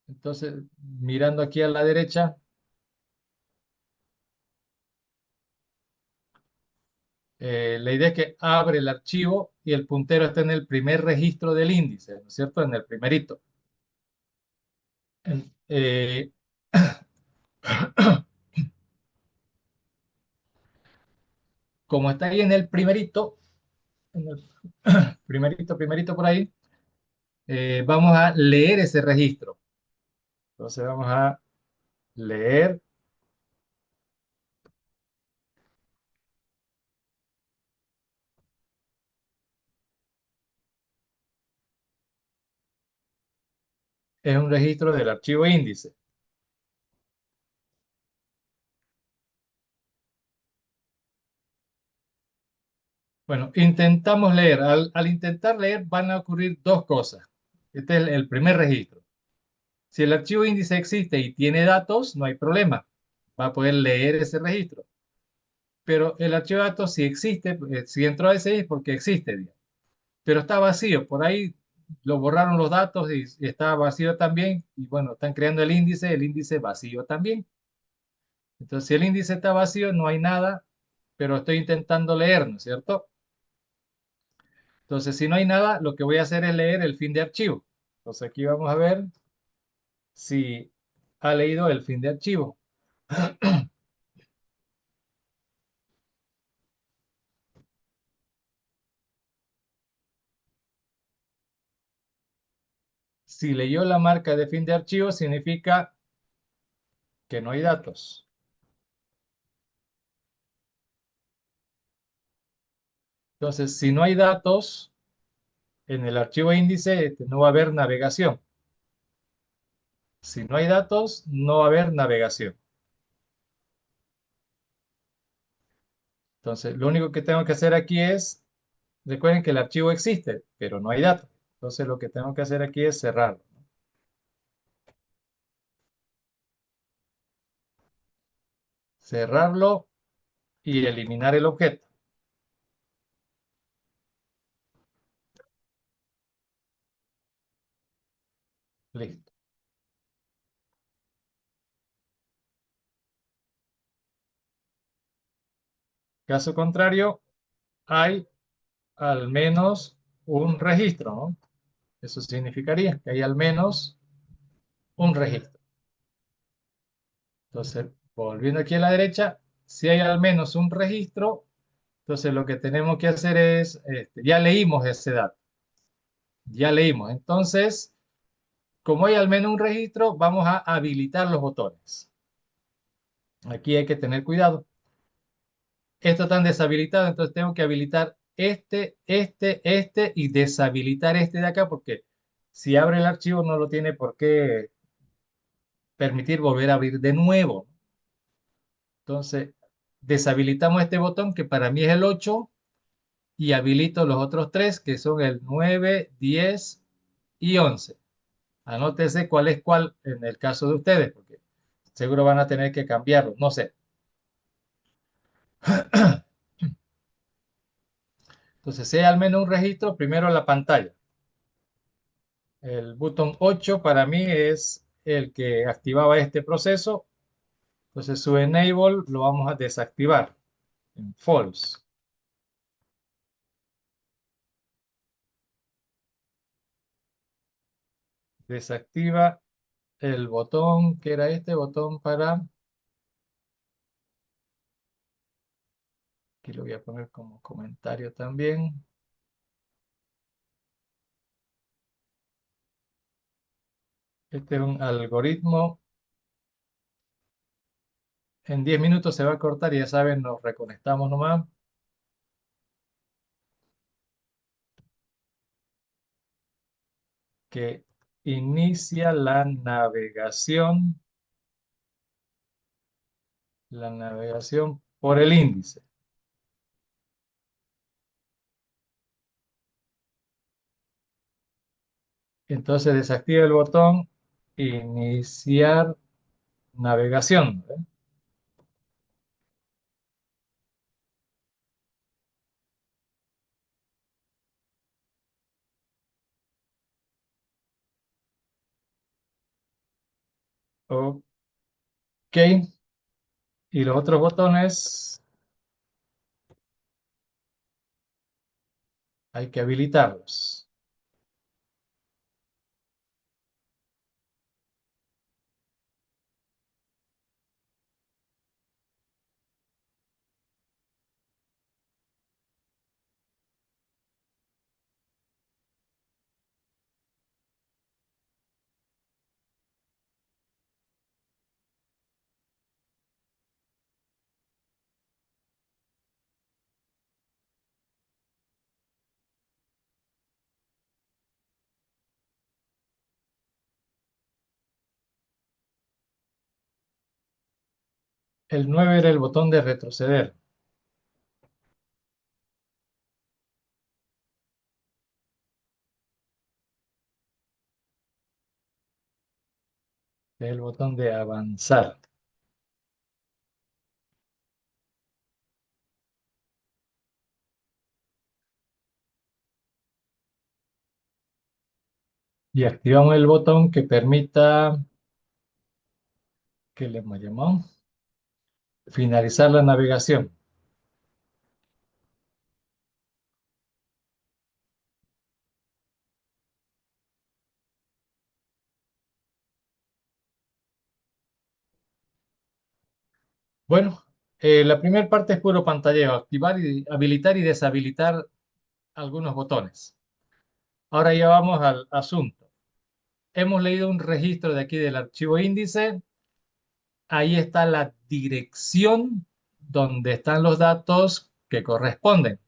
entonces mirando aquí a la derecha, la idea es que abre el archivo y el puntero está en el primer registro del índice, ¿no es cierto? En el primerito. En- eh, como está ahí en el primerito por ahí, vamos a leer ese registro. Entonces vamos a leer, es un registro del archivo índice. Bueno, intentamos leer. Al intentar leer van a ocurrir dos cosas. Este es el primer registro. Si el archivo índice existe y tiene datos, no hay problema. Va a poder leer ese registro. Pero el archivo de datos, si existe, si entró a ese es porque existe, digamos. Pero está vacío. Por ahí lo borraron los datos y está vacío también. Y bueno, están creando el índice vacío también. Entonces, si el índice está vacío, no hay nada, pero estoy intentando leer, ¿no es cierto? Entonces, si no hay nada, lo que voy a hacer es leer el fin de archivo. Entonces, aquí vamos a ver si ha leído el fin de archivo. Si leyó la marca de fin de archivo, significa que no hay datos. Entonces, si no hay datos en el archivo índice, no va a haber navegación. Si no hay datos, no va a haber navegación. Entonces, lo único que tengo que hacer aquí es, recuerden que el archivo existe, pero no hay datos. Entonces, lo que tengo que hacer aquí es cerrarlo. Cerrarlo y eliminar el objeto. Listo. Caso contrario, hay al menos un registro, ¿no? Eso significaría que hay al menos un registro. Entonces, volviendo aquí a la derecha, si hay al menos un registro, entonces lo que tenemos que hacer es, ya leímos ese dato, ya leímos. Entonces, como hay al menos un registro, vamos a habilitar los botones. Aquí hay que tener cuidado. Estos están deshabilitados, entonces tengo que habilitar este y deshabilitar este de acá porque si abre el archivo no lo tiene por qué permitir volver a abrir de nuevo. Entonces, deshabilitamos este botón que para mí es el 8 y habilito los otros tres que son el 9, 10 y 11. Anótese cuál es cuál en el caso de ustedes, porque seguro van a tener que cambiarlo, no sé. Entonces, si hay al menos un registro, primero la pantalla. El botón 8 para mí es el que activaba este proceso. Entonces, su enable lo vamos a desactivar en false. Desactiva el botón que era este botón para, aquí lo voy a poner como comentario también. Este es un algoritmo. En 10 minutos se va a cortar y ya saben, nos reconectamos nomás. Que inicia la navegación por el índice. Entonces desactiva el botón iniciar navegación. ¿Ve? Ok. Y los otros botones hay que habilitarlos. El 9 era el botón de retroceder. Es el botón de avanzar. Y activamos el botón que permita, que le hemos llamado, finalizar la navegación. Bueno, la primera parte es puro pantalleo, activar y habilitar y deshabilitar algunos botones. Ahora ya vamos al asunto. Hemos leído un registro de aquí del archivo índice. Ahí está la dirección donde están los datos que corresponden.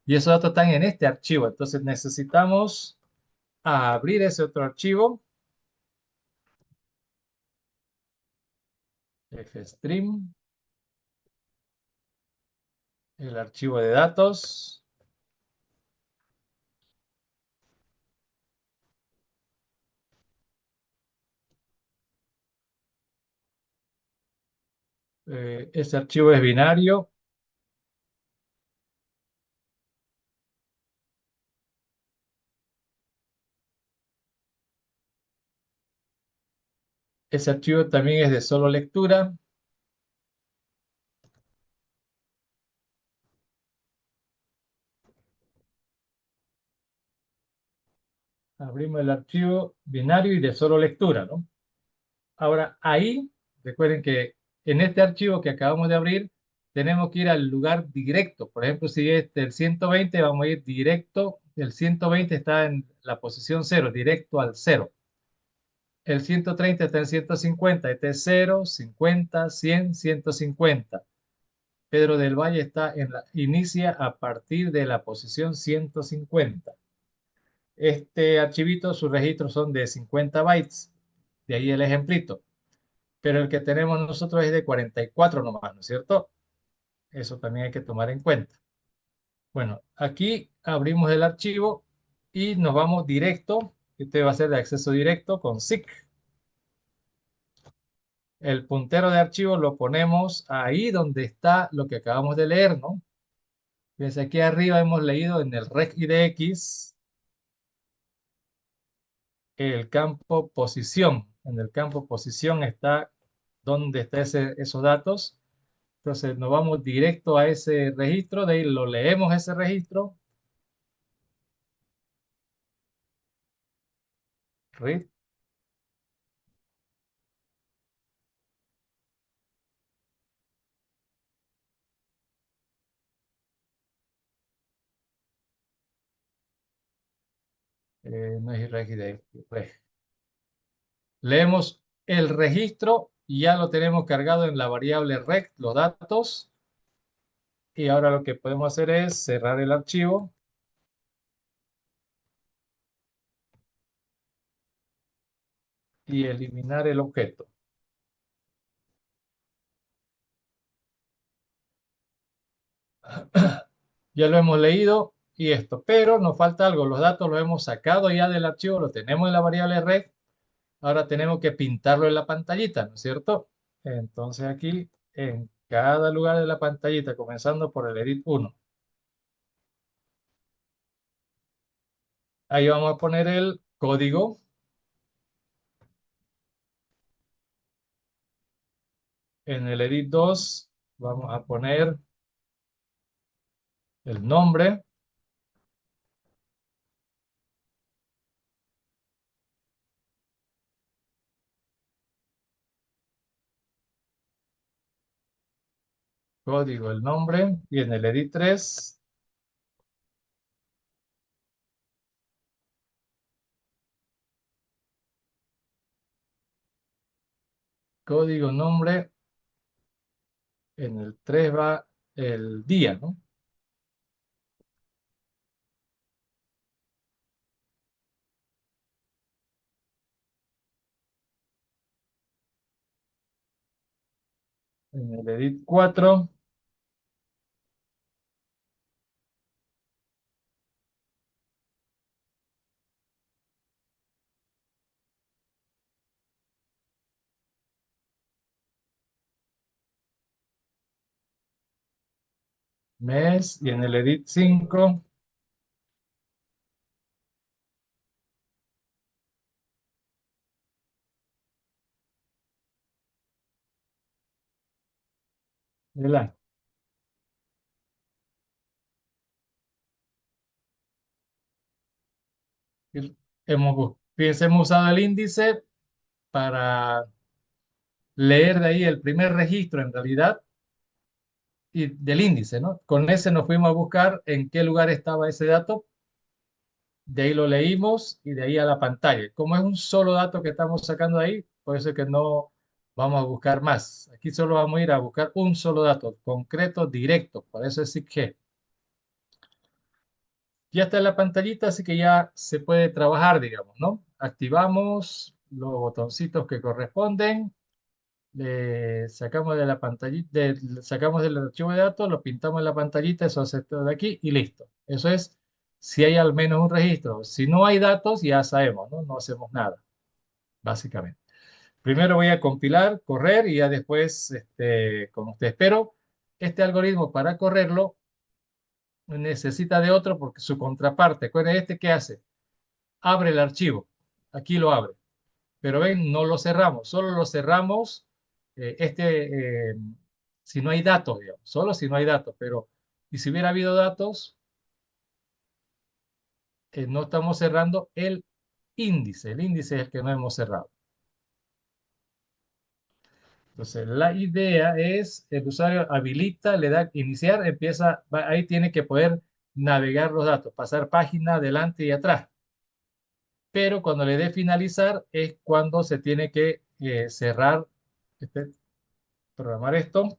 Y esos datos están en este archivo. Entonces necesitamos abrir ese otro archivo, fstream, el archivo de datos. Ese archivo es binario. Ese archivo también es de solo lectura. Abrimos el archivo binario y de solo lectura, ¿no? Ahora, ahí, recuerden que en este archivo que acabamos de abrir, tenemos que ir al lugar directo. Por ejemplo, si es el 120, vamos a ir directo. El 120 está en la posición 0, directo al 0. El 130 está en 150, este es 0, 50, 100, 150. Pedro del Valle inicia a partir de la posición 150. Este archivito, sus registros son de 50 bytes, de ahí el ejemplito. Pero el que tenemos nosotros es de 44 nomás, ¿no es cierto? Eso también hay que tomar en cuenta. Bueno, aquí abrimos el archivo y nos vamos directo. Este va a ser de acceso directo con SIC. El puntero de archivo lo ponemos ahí donde está lo que acabamos de leer, ¿no? Desde aquí arriba hemos leído en el regIDX el campo posición. En el campo posición está donde están esos datos. Entonces nos vamos directo a ese registro, de ahí lo leemos ese registro. Read, no es regIDX, reg. Leemos el registro y ya lo tenemos cargado en la variable reg, los datos. Y ahora lo que podemos hacer es cerrar el archivo y eliminar el objeto. Ya lo hemos leído y esto, pero nos falta algo. Los datos los hemos sacado ya del archivo, lo tenemos en la variable reg. Ahora tenemos que pintarlo en la pantallita, ¿no es cierto? Entonces aquí, en cada lugar de la pantallita, comenzando por el edit 1, ahí vamos a poner el código. En el edit 2 vamos a poner el nombre, código, el nombre, y en el edit 3, código, nombre, en el 3 va el día, ¿no? En el edit 4, mes, y en el edit 5, el año. Hemos usado el índice para leer de ahí el primer registro en realidad y del índice, ¿no? Con ese nos fuimos a buscar en qué lugar estaba ese dato, de ahí lo leímos y de ahí a la pantalla. Como es un solo dato que estamos sacando de ahí, por eso es que no vamos a buscar más. Aquí solo vamos a ir a buscar un solo dato concreto, directo, por eso es SIG. Ya está en la pantallita, así que ya se puede trabajar, digamos, ¿no? Activamos los botoncitos que corresponden, le sacamos de la pantallita, sacamos del archivo de datos, lo pintamos en la pantallita, eso hace esto de aquí y listo. Eso es si hay al menos un registro. Si no hay datos, ya sabemos, ¿no? No hacemos nada, básicamente. Primero voy a compilar, correr y ya después, como usted espero, este algoritmo para correrlo necesita de otro porque su contraparte, ¿cuál este qué hace? Abre el archivo. Aquí lo abre. Pero ven, no lo cerramos, solo lo cerramos si no hay datos, digamos, solo si no hay datos, pero y si hubiera habido datos, no estamos cerrando el índice es el que no hemos cerrado. Entonces, la idea es, el usuario habilita, le da iniciar, ahí tiene que poder navegar los datos, pasar página adelante y atrás. Pero cuando le dé finalizar es cuando se tiene que cerrar, programar esto.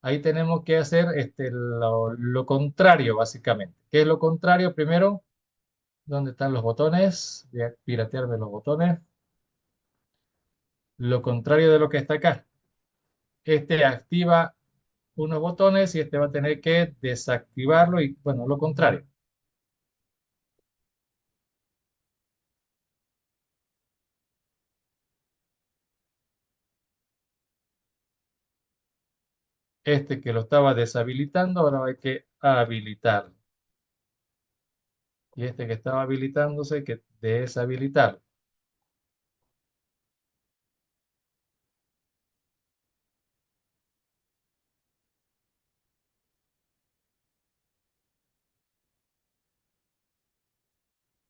ahí tenemos que hacer lo contrario, básicamente. ¿Qué es lo contrario? Primero, ¿dónde están los botones? Voy a piratearme los botones. Lo contrario de lo que está acá. Este activa unos botones y este va a tener que desactivarlo y, bueno, lo contrario. Este que lo estaba deshabilitando, ahora hay que habilitarlo. Y este que estaba habilitándose, hay que deshabilitarlo.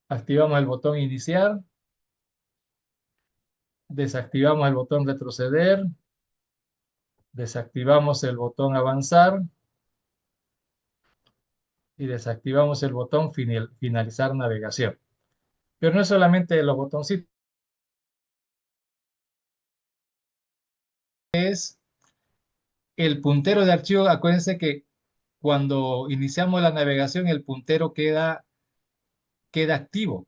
Activamos el botón iniciar, desactivamos el botón retroceder, desactivamos el botón avanzar y desactivamos el botón finalizar navegación. Pero no es solamente los botoncitos, es el puntero de archivo. Acuérdense que cuando iniciamos la navegación, el puntero queda activo,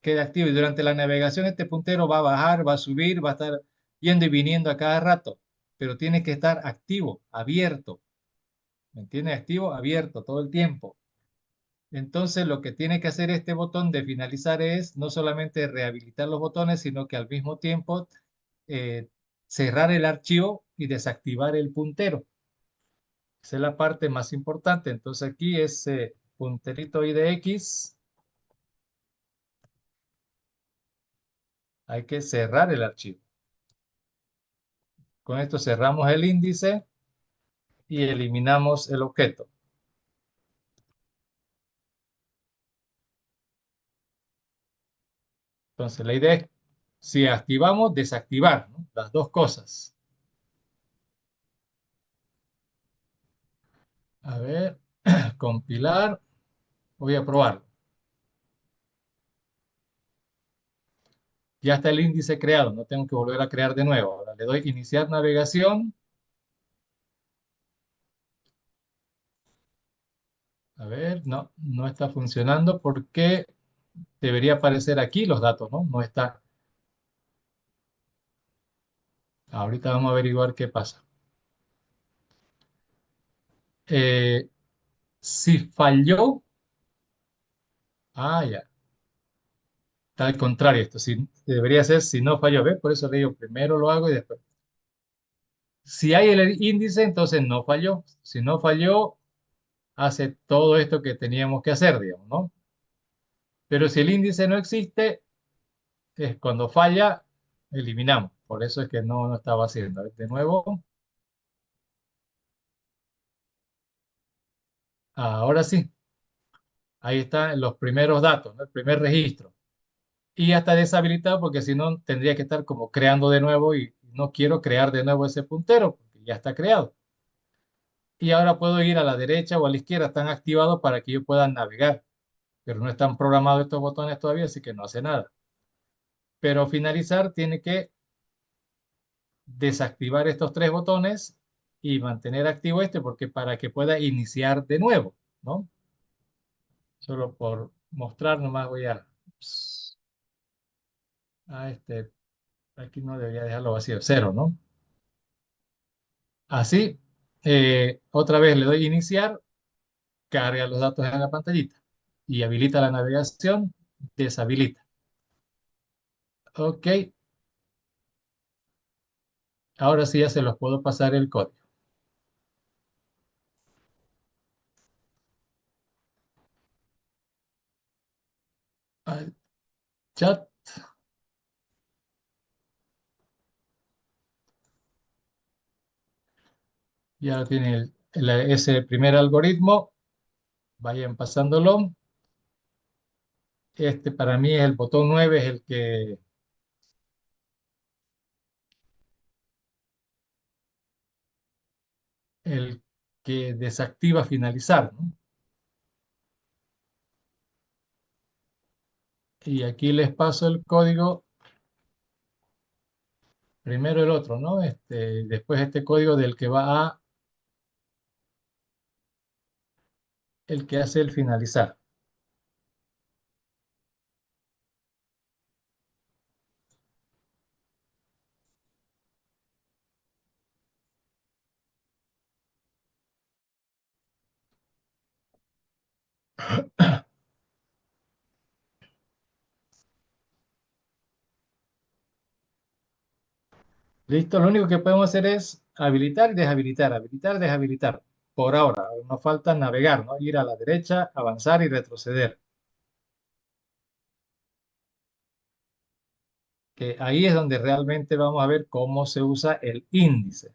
queda activo. Y durante la navegación este puntero va a bajar, va a subir, va a estar yendo y viniendo a cada rato, pero tiene que estar activo, abierto. ¿Me entiende? Activo, abierto todo el tiempo. Entonces, lo que tiene que hacer este botón de finalizar es no solamente rehabilitar los botones, sino que al mismo tiempo eh, cerrar el archivo y desactivar el puntero. Esa es la parte más importante. Entonces, aquí ese punterito IDX, hay que cerrar el archivo. Con esto cerramos el índice y eliminamos el objeto. Entonces, la idea es, si activamos, desactivar, ¿no? Las dos cosas. A ver, compilar. Voy a probar. Ya está el índice creado, no tengo que volver a crear de nuevo. Ahora le doy iniciar navegación. A ver, no, no está funcionando porque debería aparecer aquí los datos, ¿no? No está. Ahorita vamos a averiguar qué pasa. Eh, si falló, ya, está al contrario esto. Si, debería ser si no falló, ¿ves? Por eso le digo, primero lo hago y después. Si hay el índice, entonces no falló. Si no falló, hace todo esto que teníamos que hacer, digamos, ¿no? Pero si el índice no existe, es cuando falla, eliminamos. Por eso es que no estaba haciendo. A ver, de nuevo, ahora sí, ahí están los primeros datos, ¿no? El primer registro. Y ya está deshabilitado porque si no tendría que estar como creando de nuevo y no quiero crear de nuevo ese puntero porque ya está creado. Y ahora puedo ir a la derecha o a la izquierda, están activados para que yo pueda navegar, pero no están programados estos botones todavía, así que no hace nada. Pero finalizar tiene que desactivar estos tres botones y mantener activo este porque para que pueda iniciar de nuevo, ¿no? Solo por mostrar nomás voy a aquí no debería dejarlo vacío, cero, ¿no? Así, otra vez le doy iniciar, carga los datos en la pantallita y habilita la navegación, deshabilita. Ok, ahora sí ya se los puedo pasar el código. Al chat, ya tiene ese primer algoritmo, vayan pasándolo. Este para mí es el botón 9, es el que desactiva finalizar, ¿no? Y aquí les paso el código, primero el otro, ¿no? Después este código del que va a el que hace el finalizar. Listo, lo único que podemos hacer es habilitar, deshabilitar. Por ahora, nos falta navegar, ¿no? Ir a la derecha, avanzar y retroceder. Que ahí es donde realmente vamos a ver cómo se usa el índice.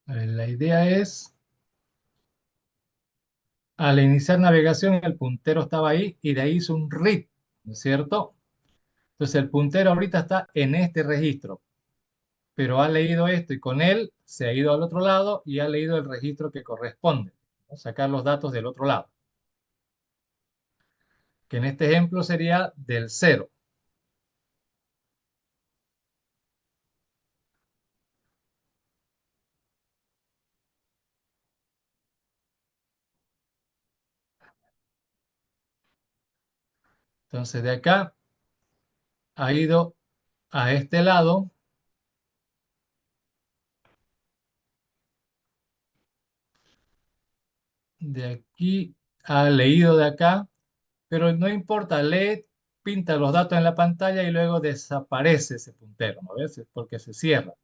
La idea es, al iniciar navegación, el puntero estaba ahí y de ahí hizo un read, ¿no es cierto? Entonces el puntero ahorita está en este registro, pero ha leído esto y con él se ha ido al otro lado y ha leído el registro que corresponde, ¿no? Sacar los datos del otro lado, que en este ejemplo sería del cero. Entonces de acá ha ido a este lado, de aquí ha leído de acá, pero no importa, lee, pinta los datos en la pantalla y luego desaparece ese puntero, ¿no ves? Porque se cierra.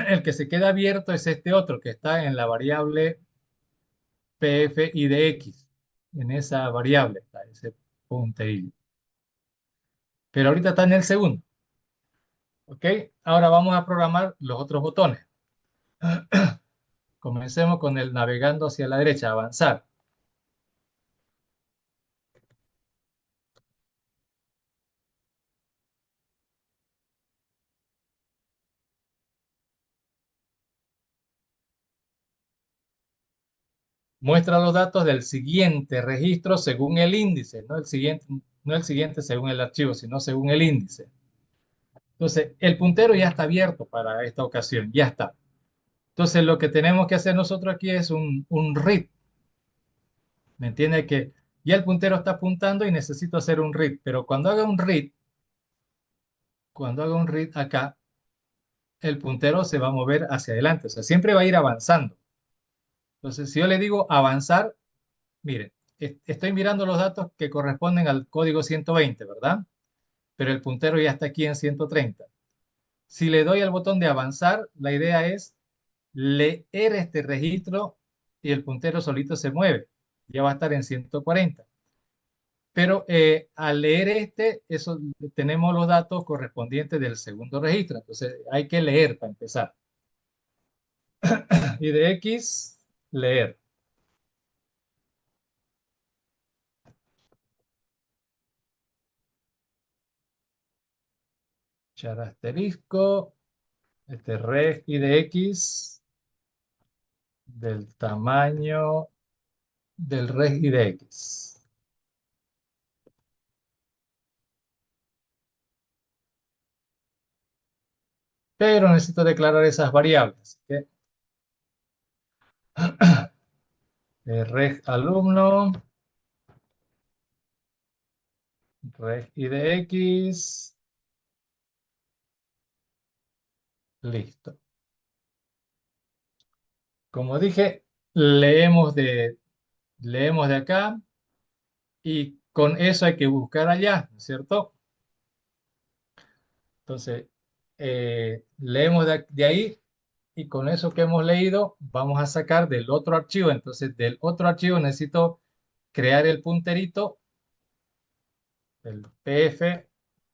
El que se queda abierto es este otro que está en la variable pf y de x. En esa variable está ese punterillo. Pero ahorita está en el segundo. ¿Ok? Ahora vamos a programar los otros botones. Comencemos con el navegando hacia la derecha, avanzar. Muestra los datos del siguiente registro según el índice, no el siguiente según el archivo, sino según el índice. Entonces, el puntero ya está abierto para esta ocasión, ya está. Entonces, lo que tenemos que hacer nosotros aquí es un read. ¿Me entiende? Que ya el puntero está apuntando y necesito hacer un read, pero cuando haga un read acá, el puntero se va a mover hacia adelante, o sea, siempre va a ir avanzando. Entonces, si yo le digo avanzar, mire, estoy mirando los datos que corresponden al código 120, ¿verdad? Pero el puntero ya está aquí en 130. Si le doy al botón de avanzar, la idea es leer este registro y el puntero solito se mueve. Ya va a estar en 140. Pero al leer este, eso, tenemos los datos correspondientes del segundo registro. Entonces hay que leer para empezar. Y de X, leer. Echar asterisco. Este reg y de X del tamaño del reg y de X. pero necesito declarar esas variables. Así que reg alumno, reg idx, listo. Como dije, leemos de acá y con eso hay que buscar allá, ¿no es cierto? Entonces, leemos de ahí y con eso que hemos leído vamos a sacar del otro archivo. Entonces, del otro archivo necesito crear el punterito, el pf.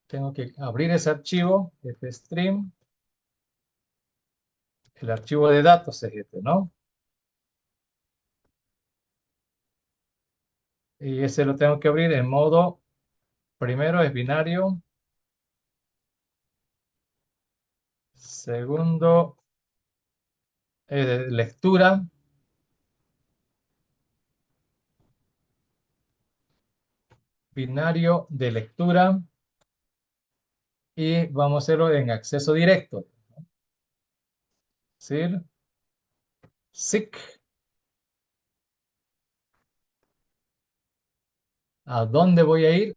Tengo que abrir ese archivo, fstream, el archivo de datos es este, ¿no? Y ese lo tengo que abrir en modo, primero es binario, segundo es lectura, binario de lectura, y vamos a hacerlo en acceso directo. ¿Sí? SIC, ¿a dónde voy a ir?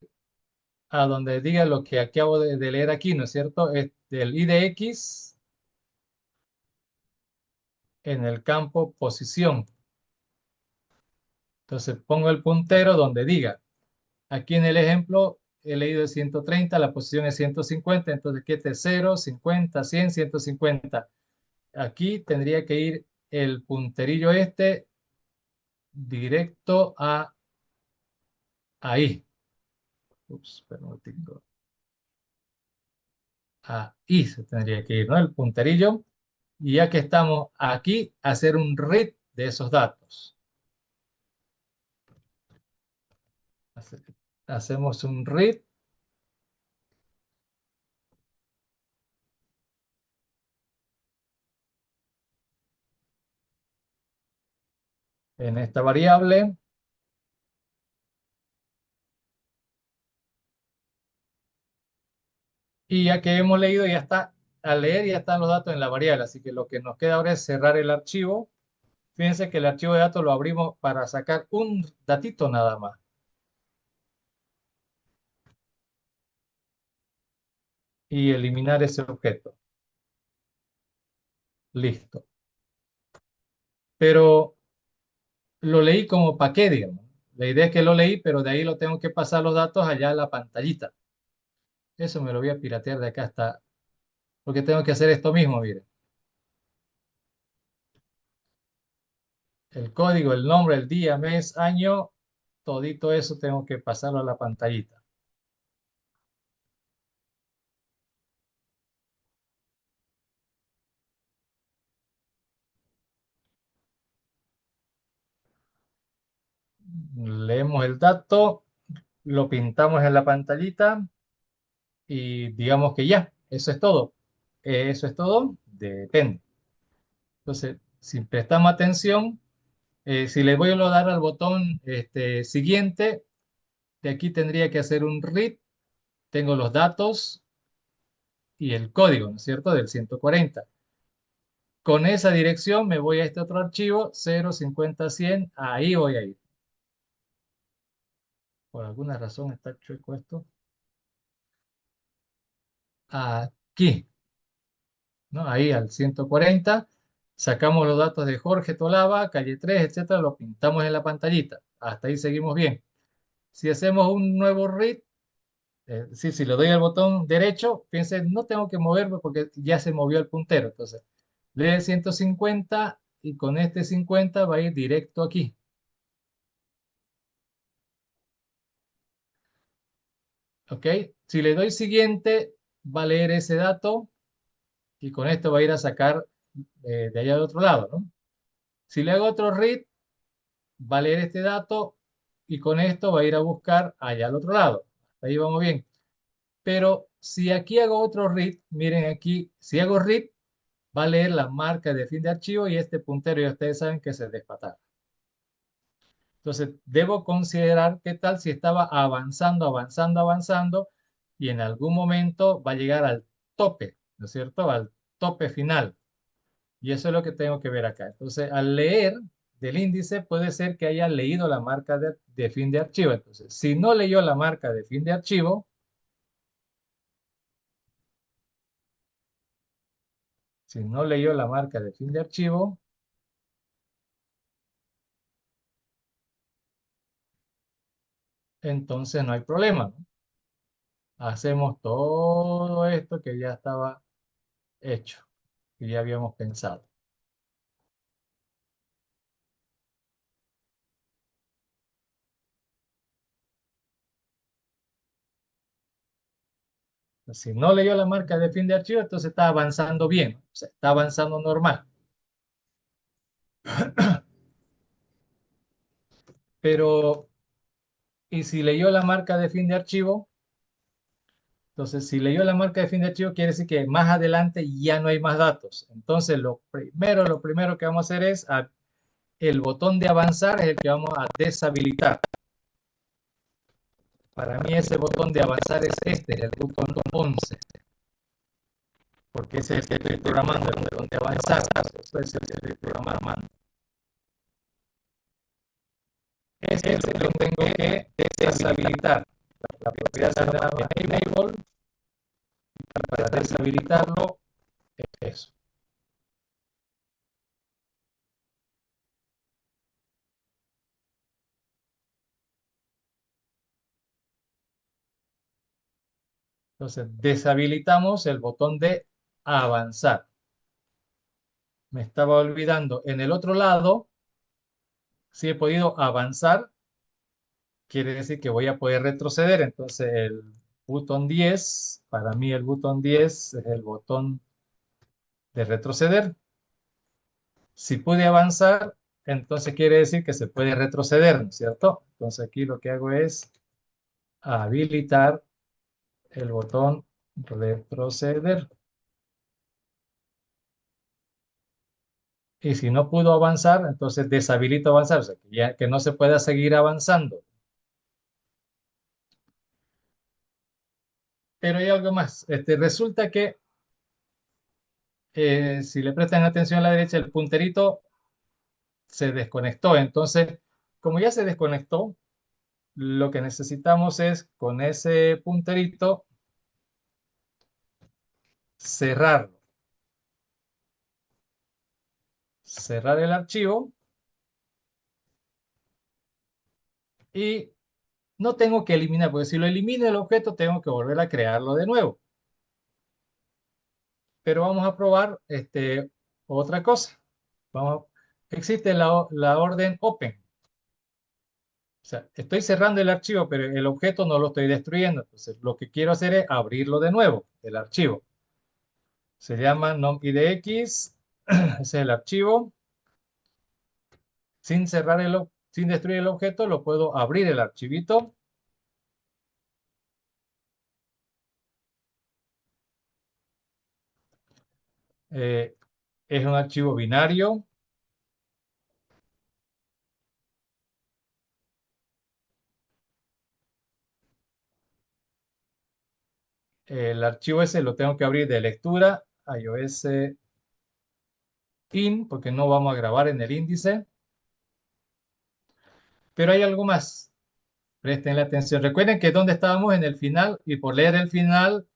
A donde diga lo que acabo de leer aquí, ¿no es cierto? Es del IDX en el campo posición. Entonces pongo el puntero donde diga. Aquí en el ejemplo he leído el 130, la posición es 150, entonces aquí este 0, 50, 100, 150. Aquí tendría que ir el punterillo este directo a ahí. Ups, perdón, ahí se tendría que ir, ¿no? El punterillo. Y ya que estamos aquí, hacer un read de esos datos. Hacemos un read en esta variable. Y ya que hemos leído, ya está, al leer ya están los datos en la variable. Así que lo que nos queda ahora es cerrar el archivo. Fíjense que el archivo de datos lo abrimos para sacar un datito nada más. Y eliminar ese objeto. Listo. Pero lo leí como para qué, digamos. La idea es que lo leí, pero de ahí lo tengo que pasar los datos allá a la pantallita. Eso me lo voy a piratear de acá hasta... Porque tengo que hacer esto mismo, miren. El código, el nombre, el día, mes, año, todito eso tengo que pasarlo a la pantallita. Leemos el dato, lo pintamos en la pantallita y digamos que ya, eso es todo. Eso es todo, depende. Entonces, si prestamos atención, si le voy a dar al botón siguiente, de aquí tendría que hacer un read. Tengo los datos y el código, ¿no es cierto? Del 140. Con esa dirección me voy a este otro archivo, 050 100, ahí voy a ir. Por alguna razón está chueco esto. Aquí, ¿no? Ahí al 140. Sacamos los datos de Jorge Tolava, calle 3, etcétera, lo pintamos en la pantallita. Hasta ahí seguimos bien. Si hacemos un nuevo read, sí, si le doy al botón derecho, fíjense, no tengo que moverme porque ya se movió el puntero. Entonces, lee el 150 y con este 50 va a ir directo aquí. ¿Ok? Si le doy siguiente, va a leer ese dato y con esto va a ir a sacar de allá del otro lado, ¿no? Si le hago otro read, va a leer este dato y con esto va a ir a buscar allá al otro lado. Ahí vamos bien. Pero si aquí hago otro read, miren aquí, si hago read, va a leer la marca de fin de archivo y este puntero ya ustedes saben que se despatar. Entonces, debo considerar qué tal si estaba avanzando, avanzando, avanzando y en algún momento va a llegar al tope, ¿no es cierto? tope final. Y eso es lo que tengo que ver acá. Entonces, al leer del índice, puede ser que haya leído la marca de fin de archivo. Entonces, si no leyó la marca de fin de archivo, si no leyó la marca de fin de archivo, entonces no hay problema, ¿no? Hacemos todo esto que ya estaba hecho, que ya habíamos pensado. Si no leyó la marca de fin de archivo, entonces está avanzando bien, ¿no? O sea, está avanzando normal. Pero, ¿y si leyó la marca de fin de archivo? Entonces, si leyó la marca de fin de archivo, quiere decir que más adelante ya no hay más datos. Entonces, lo primero que vamos a hacer es el botón de avanzar es el que vamos a deshabilitar. Para mí ese botón de avanzar es este, el botón 11, porque ese es el que estoy programando, el botón de avanzar. Eso es el que estoy programando. Ese es el que tengo que deshabilitar. La propiedad se llama enable, y para deshabilitarlo es eso. Entonces, deshabilitamos el botón de avanzar. Me estaba olvidando. En el otro lado, si he podido avanzar, quiere decir que voy a poder retroceder. Entonces, el botón 10, para mí el botón 10 es el botón de retroceder. Si pude avanzar, entonces quiere decir que se puede retroceder, ¿no es cierto? Entonces, aquí lo que hago es habilitar el botón retroceder. Y si no pudo avanzar, entonces deshabilito avanzar, o sea, que, ya, que no se pueda seguir avanzando. Pero hay algo más. Resulta que si le prestan atención a la derecha, el punterito se desconectó. Entonces, como ya se desconectó, lo que necesitamos es con ese punterito cerrarlo. Cerrar el archivo y no tengo que eliminar, porque si lo elimino el objeto, tengo que volver a crearlo de nuevo. Pero vamos a probar otra cosa. Existe la orden open. O sea, estoy cerrando el archivo, pero el objeto no lo estoy destruyendo. Entonces, lo que quiero hacer es abrirlo de nuevo, el archivo. Se llama nomidx, ese es el archivo. Sin destruir el objeto, lo puedo abrir el archivito. Eh, es un archivo binario. El archivo ese lo tengo que abrir de lectura, iOS in, porque no vamos a grabar en el índice. Pero hay algo más. Presten la atención. Recuerden que donde estábamos en el final y por leer el final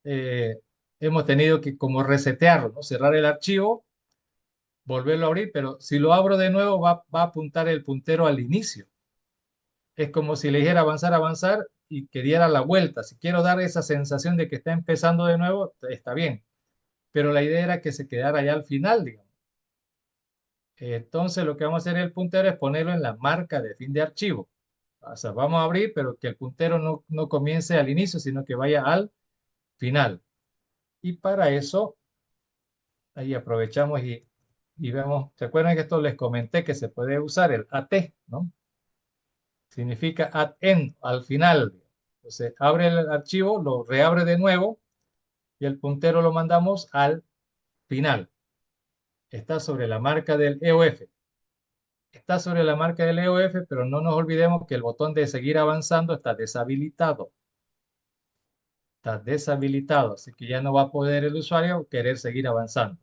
eh, hemos tenido que como resetearlo, ¿no? Cerrar el archivo, volverlo a abrir, pero si lo abro de nuevo va a apuntar el puntero al inicio. Es como si le dijera avanzar, avanzar y que diera la vuelta. Si quiero dar esa sensación de que está empezando de nuevo, está bien. Pero la idea era que se quedara ya al final, digamos. Entonces lo que vamos a hacer el puntero es ponerlo en la marca de fin de archivo. O sea, vamos a abrir, pero que el puntero no comience al inicio, sino que vaya al final. Y para eso, ahí aprovechamos y vemos, ¿se acuerdan que esto les comenté que se puede usar el AT, ¿no? Significa at end, al final. Entonces, abre el archivo, lo reabre de nuevo y el puntero lo mandamos al final. Está sobre la marca del EOF. Está sobre la marca del EOF, pero no nos olvidemos que el botón de seguir avanzando está deshabilitado. está deshabilitado, así que ya no va a poder el usuario querer seguir avanzando.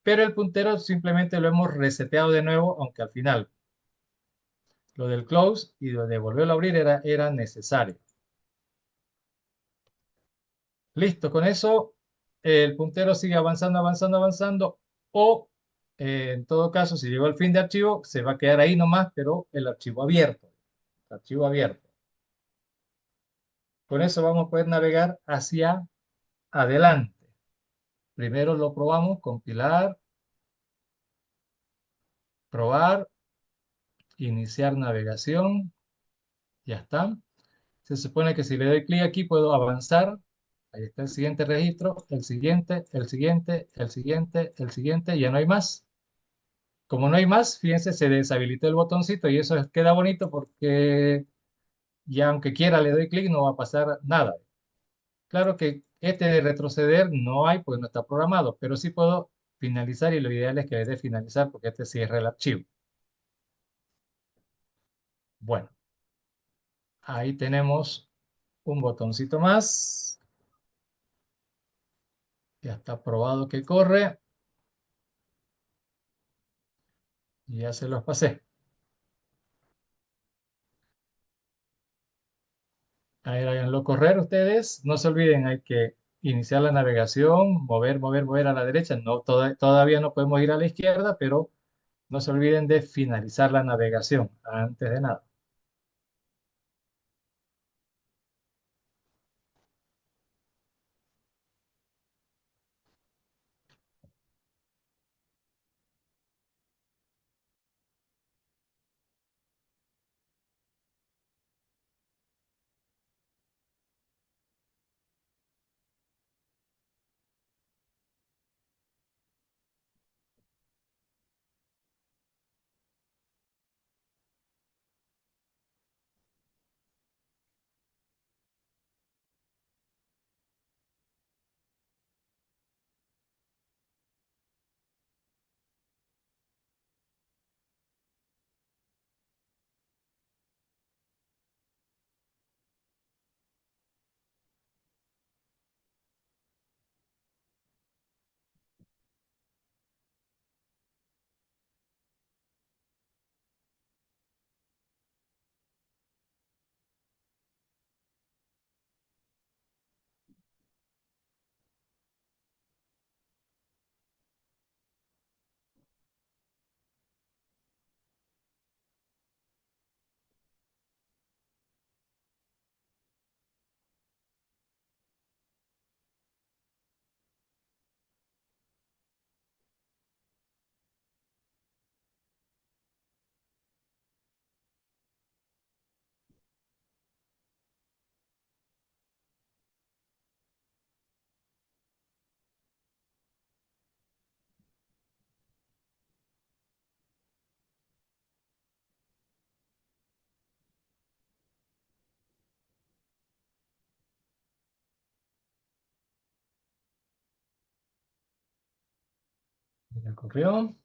Pero el puntero simplemente lo hemos reseteado de nuevo, aunque al final lo del close y lo de volverlo a abrir era necesario. Listo, con eso el puntero sigue avanzando, avanzando, avanzando, o en todo caso, si llegó al fin de archivo, se va a quedar ahí nomás, pero el archivo abierto. El archivo abierto. Con eso vamos a poder navegar hacia adelante. Primero lo probamos, compilar, probar, iniciar navegación, ya está. Se supone que si le doy clic aquí puedo avanzar. Ahí está el siguiente registro, el siguiente, el siguiente, el siguiente, el siguiente, ya no hay más. Como no hay más, fíjense, se deshabilitó el botoncito y eso queda bonito porque ya aunque quiera le doy clic no va a pasar nada. Claro que este de retroceder no hay porque no está programado, pero sí puedo finalizar y lo ideal es que le dé finalizar porque este cierra el archivo. Bueno, ahí tenemos un botoncito más. Ya está probado que corre y ya se los pasé. Ahí háganlo correr ustedes. No se olviden, hay que iniciar la navegación, mover, mover, mover a la derecha. No, todavía no podemos ir a la izquierda, pero no se olviden de finalizar la navegación antes de nada. Ya corrió.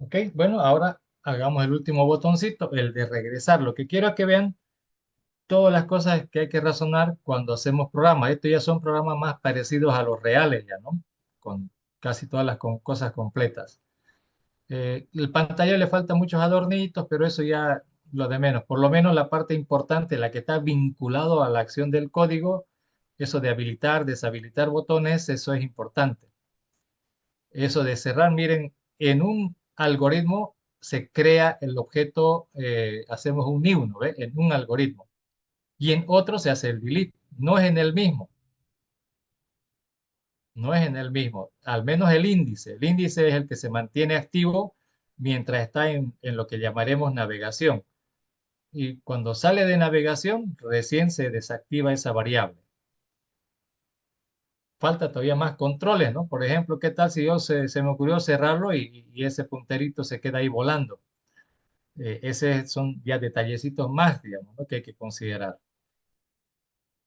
Ok, bueno, ahora hagamos el último botoncito, el de regresar. Lo que quiero es que vean todas las cosas que hay que razonar cuando hacemos programas. Estos ya son programas más parecidos a los reales ya, ¿no? Con casi todas las cosas completas. El pantalla le falta muchos adornitos, pero eso ya lo de menos. Por lo menos la parte importante, la que está vinculado a la acción del código, eso de habilitar, deshabilitar botones, eso es importante. Eso de cerrar, miren, en un algoritmo se crea el objeto, hacemos un new, ¿no ve? En un algoritmo. Y en otro se hace el delete. No es en el mismo, no es en el mismo. Al menos el índice. El índice es el que se mantiene activo mientras está en lo que llamaremos navegación. Y cuando sale de navegación, recién se desactiva esa variable. Falta todavía más controles, ¿no? Por ejemplo, ¿qué tal si se me ocurrió cerrarlo y ese punterito se queda ahí volando? Esos son ya detallecitos más, digamos, ¿no? Que hay que considerar.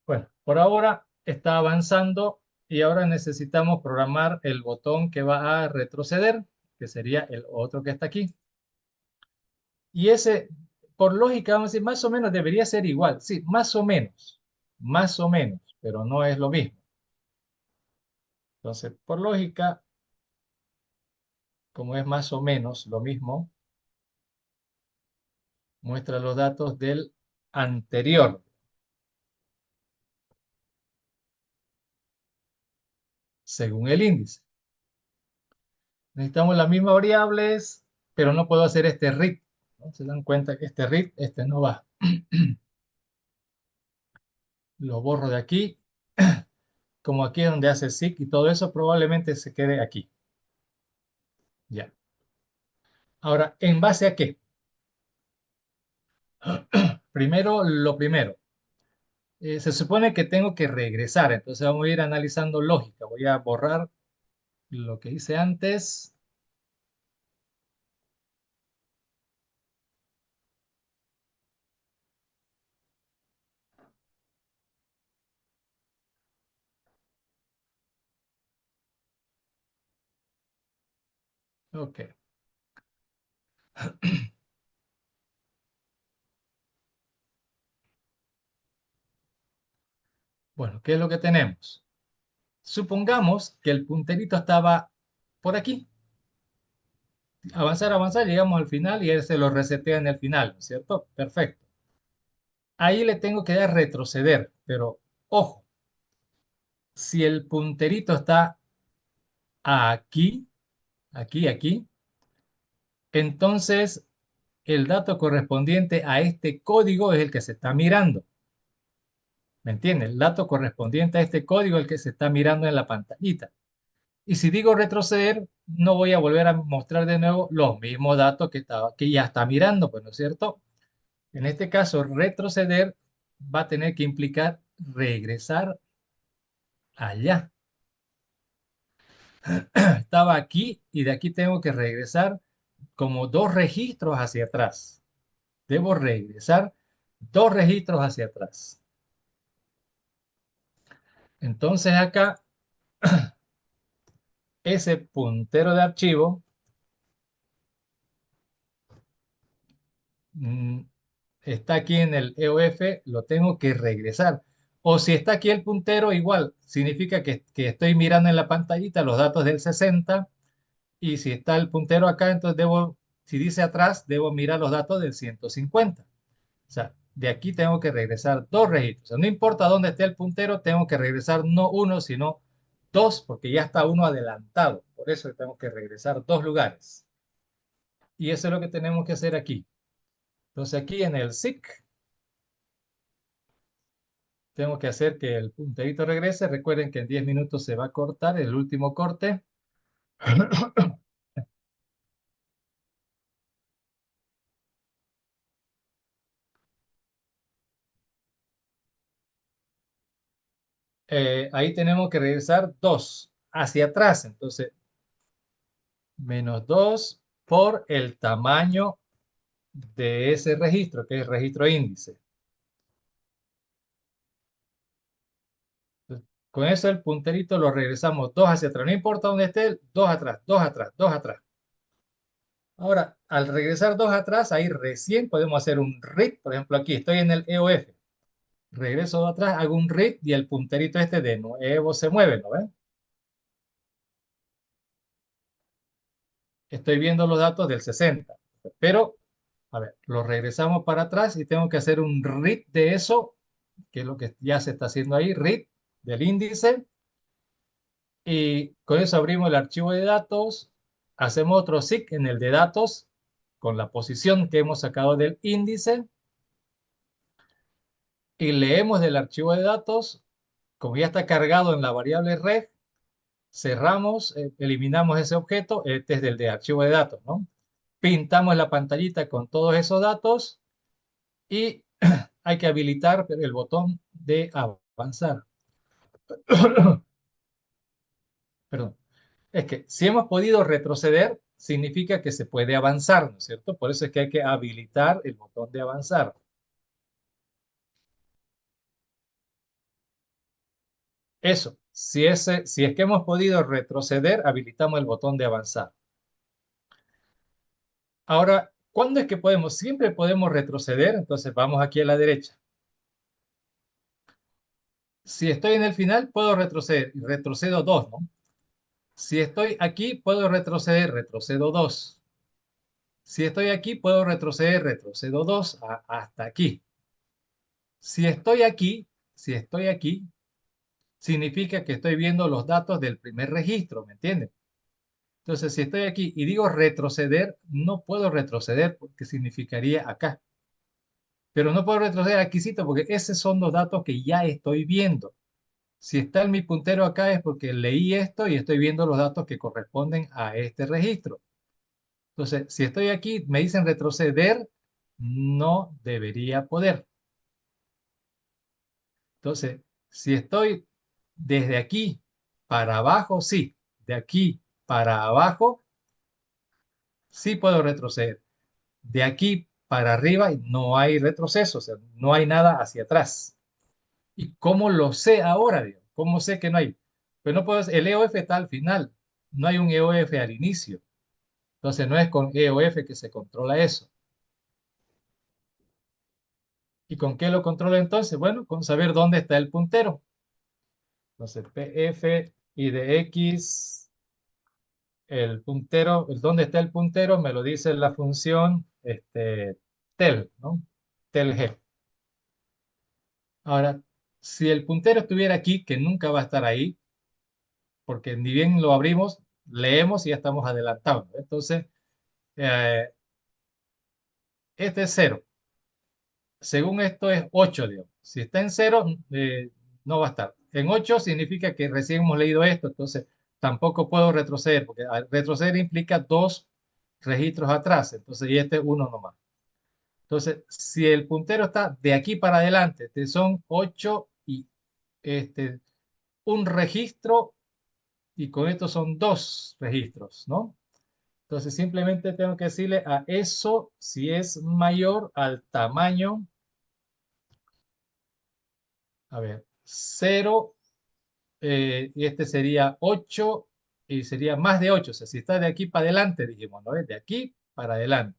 Bueno, por ahora está avanzando y ahora necesitamos programar el botón que va a retroceder, que sería el otro que está aquí. Y ese, por lógica, vamos a decir, más o menos debería ser igual. Sí, más o menos, pero no es lo mismo. Entonces, por lógica, como es más o menos lo mismo, muestra los datos del anterior, según el índice. Necesitamos las mismas variables, pero no puedo hacer este read, ¿no? Se dan cuenta que este read, este no va. Lo borro de aquí. Como aquí es donde hace SIG y todo eso, probablemente se quede aquí. Ya. Ahora, ¿en base a qué? Primero, lo primero. Se supone que tengo que regresar, entonces vamos a ir analizando lógica. Voy a borrar lo que hice antes. Ok. Bueno, ¿qué es lo que tenemos? Supongamos que el punterito estaba por aquí. Avanzar, avanzar, llegamos al final y él se lo resetea en el final, ¿no es cierto? Perfecto. Ahí le tengo que dar retroceder, pero ojo, si el punterito está aquí, aquí, entonces el dato correspondiente a este código es el que se está mirando. ¿Me entiendes? El dato correspondiente a este código es el que se está mirando en la pantallita. Y si digo retroceder, no voy a volver a mostrar de nuevo los mismos datos que ya está mirando, pues, ¿no es cierto? En este caso, retroceder va a tener que implicar regresar allá. Estaba aquí y de aquí tengo que regresar como dos registros hacia atrás. Debo regresar dos registros hacia atrás. Entonces acá, ese puntero de archivo mm, está aquí en el EOF, lo tengo que regresar. O si está aquí el puntero, igual, significa que estoy mirando en la pantallita los datos del 60 y si está el puntero acá, entonces debo, si dice atrás, debo mirar los datos del 150. O sea, de aquí tengo que regresar dos registros. O sea, no importa dónde esté el puntero, tengo que regresar no uno, sino dos, porque ya está uno adelantado. Por eso tengo que regresar dos lugares. Y eso es lo que tenemos que hacer aquí. Entonces aquí en el SIC tengo que hacer que el punterito regrese. Recuerden que en 10 minutos se va a cortar el último corte. Ahí tenemos que regresar 2 hacia atrás. Entonces, menos 2 por el tamaño de ese registro, que es el registro índice. Entonces, con eso el punterito lo regresamos 2 hacia atrás. No importa dónde esté, 2 atrás, 2 atrás, 2 atrás. Ahora, al regresar dos atrás, ahí recién podemos hacer un read. Por ejemplo, aquí estoy en el EOF. Regreso dos atrás, hago un read y el punterito este de nuevo se mueve, ¿no ven? Estoy viendo los datos del 60. Pero, a ver, lo regresamos para atrás y tengo que hacer un read de eso, que es lo que ya se está haciendo ahí, read del índice. Y con eso abrimos el archivo de datos, hacemos otro SIC en el de datos con la posición que hemos sacado del índice y leemos del archivo de datos. Como ya está cargado en la variable ref, cerramos, eliminamos ese objeto, este es del de archivo de datos, ¿no? Pintamos la pantallita con todos esos datos y hay que habilitar el botón de avanzar. Perdón. Es que si hemos podido retroceder, significa que se puede avanzar, ¿no es cierto? Por eso es que hay que habilitar el botón de avanzar. Eso, si es que hemos podido retroceder, habilitamos el botón de avanzar. Ahora, ¿cuándo es que podemos? Siempre podemos retroceder, entonces vamos aquí a la derecha. Si estoy en el final, puedo retroceder, y retrocedo 2, ¿no? Si estoy aquí, puedo retroceder, retrocedo 2. Si estoy aquí, puedo retroceder, retrocedo 2 hasta aquí. Si estoy aquí, si estoy aquí, significa que estoy viendo los datos del primer registro, ¿me entiendes? Entonces, si estoy aquí y digo retroceder, no puedo retroceder porque significaría acá. Pero no puedo retroceder aquí, sí, porque esos son los datos que ya estoy viendo. Si está en mi puntero acá es porque leí esto y estoy viendo los datos que corresponden a este registro. Entonces, si estoy aquí, me dicen retroceder, no debería poder. Entonces, si estoy desde aquí para abajo, sí. De aquí para abajo, sí puedo retroceder. De aquí para arriba, no hay retroceso, o sea, no hay nada hacia atrás. ¿Y cómo lo sé ahora, Dios? ¿Cómo sé que no hay? Pues no puedo, el EOF está al final, no hay un EOF al inicio. Entonces, no es con EOF que se controla eso. ¿Y con qué lo controla entonces? Bueno, con saber dónde está el puntero. Entonces, PF y de X, el puntero, dónde está el puntero, me lo dice la función tel, ¿no? Telg. Ahora, si el puntero estuviera aquí, que nunca va a estar ahí, porque ni bien lo abrimos, leemos y ya estamos adelantados, ¿no? Entonces, eh, este es cero. Según esto es 8, digamos. Si está en cero, no va a estar. En 8 significa que recién hemos leído esto, entonces tampoco puedo retroceder, porque retroceder implica dos registros atrás, entonces y este es uno nomás. Entonces, si el puntero está de aquí para adelante, son 8 y este, un registro, y con esto son dos registros, ¿no? Entonces, simplemente tengo que decirle a eso si es mayor al tamaño, a ver, cero, y este sería 8 y sería más de 8. O sea, si está de aquí para adelante, dijimos, ¿no? De aquí para adelante.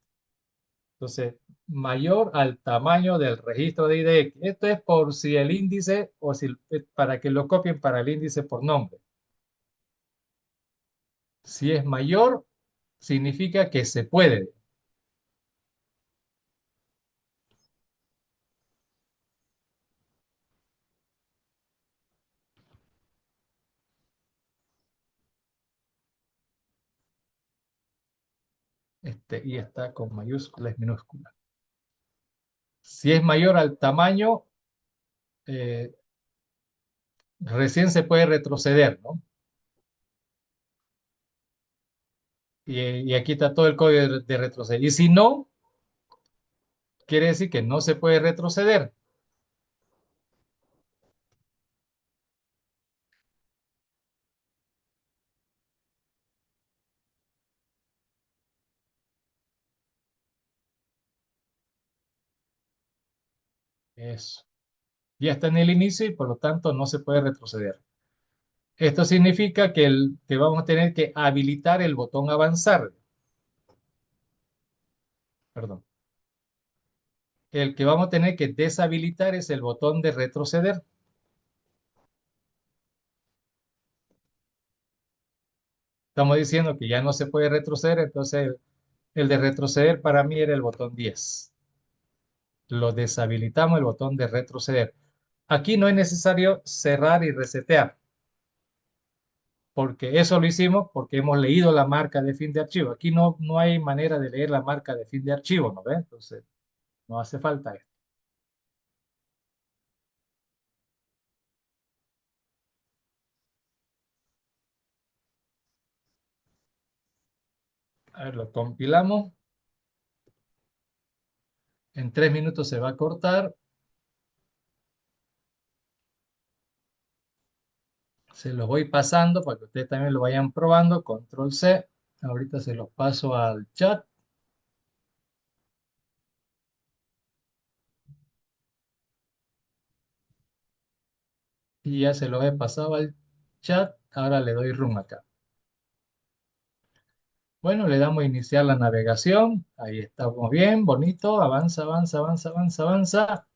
Entonces, mayor al tamaño del registro de IDX. Esto es por si el índice o si para que lo copien para el índice por nombre. Si es mayor, significa que se puede. Y está con mayúsculas, minúsculas. Si es mayor al tamaño, eh, recién se puede retroceder, ¿no? Y aquí está todo el código de retroceder. Y si no, quiere decir que no se puede retroceder. Eso. Ya está en el inicio y por lo tanto no se puede retroceder. Esto significa que vamos a tener que habilitar el botón avanzar. perdón. El que vamos a tener que deshabilitar es el botón de retroceder. Estamos diciendo que ya no se puede retroceder, entonces el de retroceder para mí era el botón 10. Lo deshabilitamos el botón de retroceder. Aquí no es necesario cerrar y resetear, porque eso lo hicimos porque hemos leído la marca de fin de archivo. Aquí no hay manera de leer la marca de fin de archivo, ¿no ve? Entonces no hace falta esto. A ver, lo compilamos. En 3 minutos se va a cortar. Se los voy pasando para que ustedes también lo vayan probando. Control C. Ahorita se los paso al chat y ya se los he pasado al chat. Ahora le doy run acá. Bueno, le damos a iniciar la navegación. Ahí estamos bien, bonito. Avanza, avanza, avanza, avanza, avanza.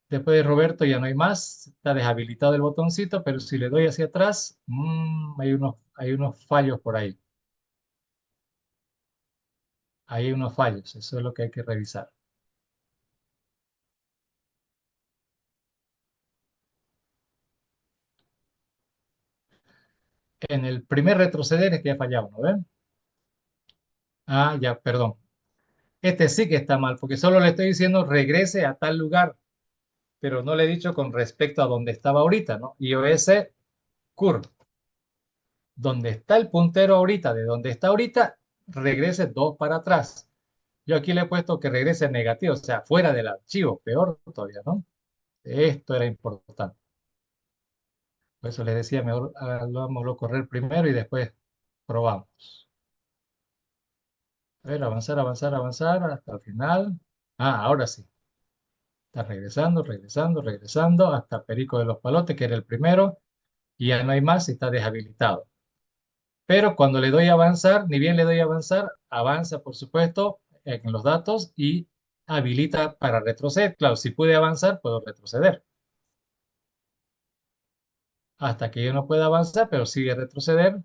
Después de Roberto ya no hay más. Está deshabilitado el botoncito, pero si le doy hacia atrás, hay unos fallos por ahí. Ahí hay unos fallos. Eso es lo que hay que revisar. En el primer retroceder es que ha fallado, ¿no ven? Ah, ya, perdón. Este sí que está mal, porque solo le estoy diciendo regrese a tal lugar, pero no le he dicho con respecto a donde estaba ahorita, ¿no? iOS curve, donde está el puntero ahorita, de donde está ahorita, regrese dos para atrás. Yo aquí le he puesto que regrese negativo, o sea, fuera del archivo, peor todavía, ¿no? Esto era importante. Por eso les decía, mejor hagámoslo correr primero y después probamos. A ver, avanzar, avanzar, avanzar hasta el final. Ah, ahora sí. Está regresando, regresando, regresando hasta Perico de los Palotes, que era el primero, y ya no hay más y está deshabilitado. Pero cuando le doy a avanzar, ni bien le doy a avanzar, avanza, por supuesto, en los datos y habilita para retroceder. Claro, si pude avanzar, puedo retroceder. Hasta que yo no pueda avanzar, pero sigue retroceder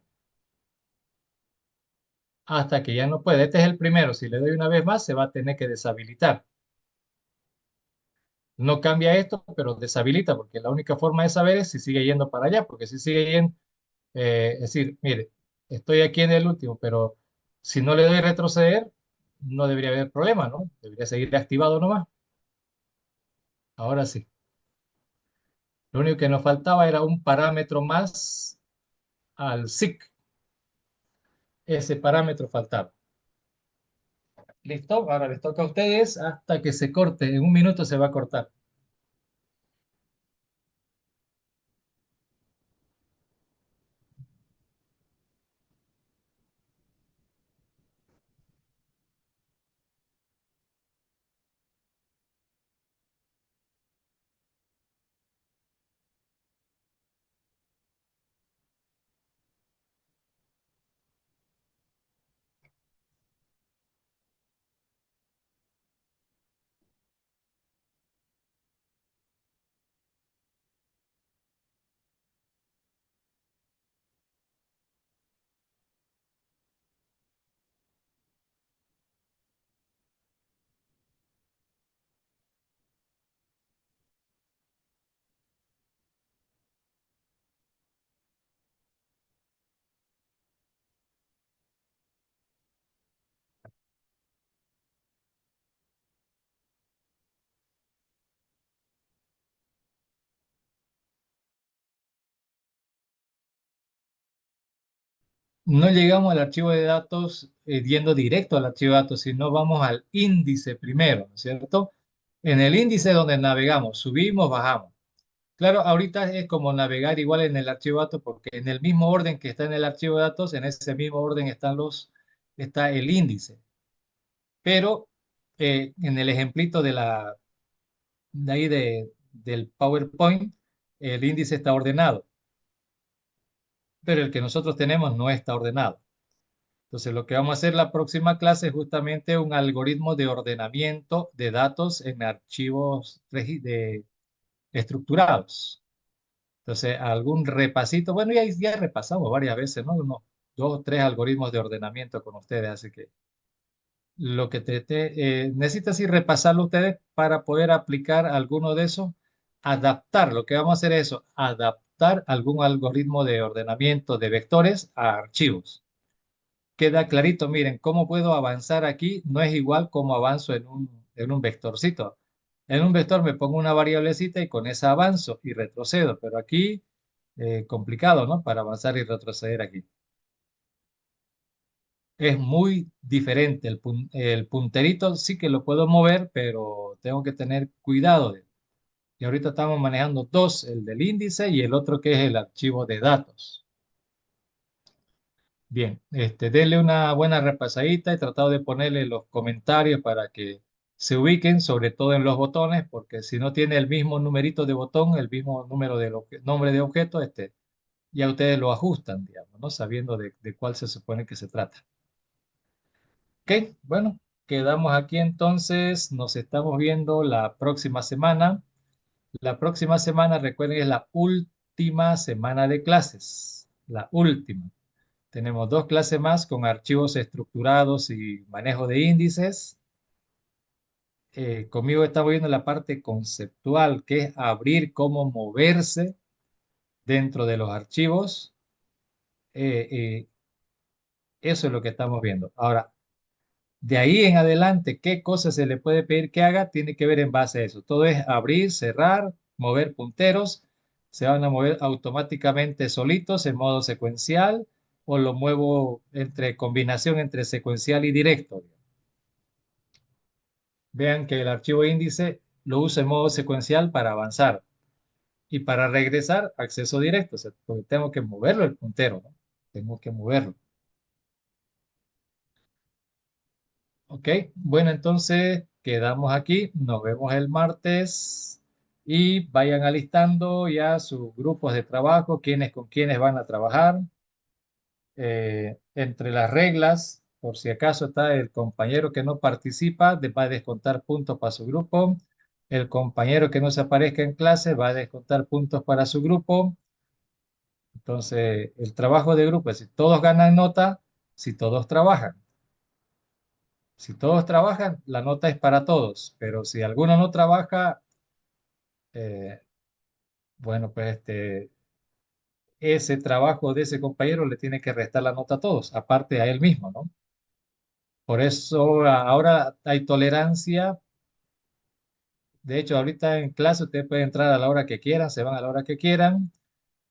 hasta que ya no puede. Este es el primero. Si le doy una vez más, se va a tener que deshabilitar. No cambia esto, pero deshabilita, porque la única forma de saber es si sigue yendo para allá, porque si sigue yendo, es decir, mire, estoy aquí en el último, pero si no le doy retroceder, no debería haber problema, ¿no? Debería seguir activado nomás. Ahora sí. Lo único que nos faltaba era un parámetro más al SIC. Ese parámetro faltaba. Listo, ahora les toca a ustedes hasta que se corte. En 1 minuto se va a cortar. No llegamos al archivo de datos yendo directo al archivo de datos, sino vamos al índice primero, ¿no es cierto? En el índice donde navegamos, subimos, bajamos. Claro, ahorita es como navegar igual en el archivo de datos, porque en el mismo orden que está en el archivo de datos, en ese mismo orden está el índice. Pero en el ejemplito de ahí del PowerPoint, el índice está ordenado, pero el que nosotros tenemos no está ordenado. Entonces, lo que vamos a hacer la próxima clase es justamente un algoritmo de ordenamiento de datos en archivos estructurados. Entonces, algún repasito. Bueno, ya repasamos varias veces, ¿no? Unos dos o tres algoritmos de ordenamiento con ustedes, así que lo que necesitas ir repasarlo ustedes para poder aplicar alguno de esos, adaptar. Lo que vamos a hacer es eso, adaptar algún algoritmo de ordenamiento de vectores a archivos. Queda clarito, miren, cómo puedo avanzar aquí no es igual como avanzo en un vectorcito. En un vector me pongo una variablecita y con esa avanzo y retrocedo, pero aquí complicado, ¿no? Para avanzar y retroceder aquí. Es muy diferente. El punterito sí que lo puedo mover, pero tengo que tener cuidado. Y ahorita estamos manejando dos, el del índice y el otro que es el archivo de datos. Bien, denle una buena repasadita. He tratado de ponerle los comentarios para que se ubiquen, sobre todo en los botones, porque si no tiene el mismo numerito de botón, el mismo número de nombre de objeto, ya ustedes lo ajustan, digamos, ¿no? Sabiendo de cuál se supone que se trata. Ok, bueno, quedamos aquí entonces. Nos estamos viendo la próxima semana. La próxima semana, recuerden, es la última semana de clases. La última. Tenemos dos clases más con archivos estructurados y manejo de índices. Conmigo estamos viendo la parte conceptual, que es abrir cómo moverse dentro de los archivos. Eh, eh, Eso es lo que estamos viendo. Ahora, de ahí en adelante, qué cosas se le puede pedir que haga, tiene que ver en base a eso. Todo es abrir, cerrar, mover punteros. Se van a mover automáticamente solitos en modo secuencial o lo muevo entre combinación entre secuencial y directo. Vean que el archivo índice lo uso en modo secuencial para avanzar y para regresar, acceso directo. O sea, porque tengo que moverlo el puntero, ¿no? Tengo que moverlo. Ok, bueno, entonces quedamos aquí. Nos vemos el martes y vayan alistando ya sus grupos de trabajo, quiénes con quiénes van a trabajar. Entre las reglas, por si acaso está el compañero que no participa, va a descontar puntos para su grupo. El compañero que no se aparezca en clase va a descontar puntos para su grupo. Entonces, el trabajo de grupo es si todos ganan nota, si todos trabajan. Si todos trabajan, la nota es para todos, pero si alguno no trabaja, eh, bueno, pues ese trabajo de ese compañero le tiene que restar la nota a todos, aparte a él mismo, ¿no? Por eso ahora hay tolerancia. De hecho, ahorita en clase ustedes pueden entrar a la hora que quieran, se van a la hora que quieran,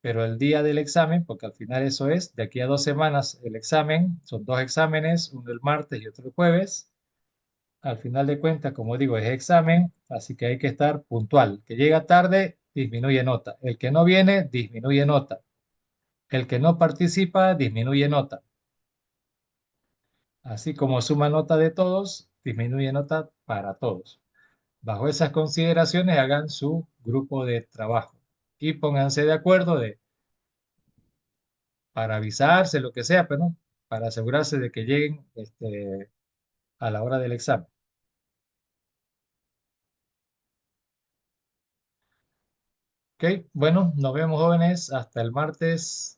pero el día del examen, porque al final eso es, de aquí a 2 semanas el examen, son dos exámenes, uno el martes y otro el jueves. Al final de cuentas, como digo, es examen, así que hay que estar puntual. El que llega tarde, disminuye nota. El que no viene, disminuye nota. El que no participa, disminuye nota. Así como suma nota de todos, disminuye nota para todos. Bajo esas consideraciones, hagan su grupo de trabajo y pónganse de acuerdo para avisarse, lo que sea, pero no, para asegurarse de que lleguen a la hora del examen. Ok, bueno, nos vemos jóvenes hasta el martes.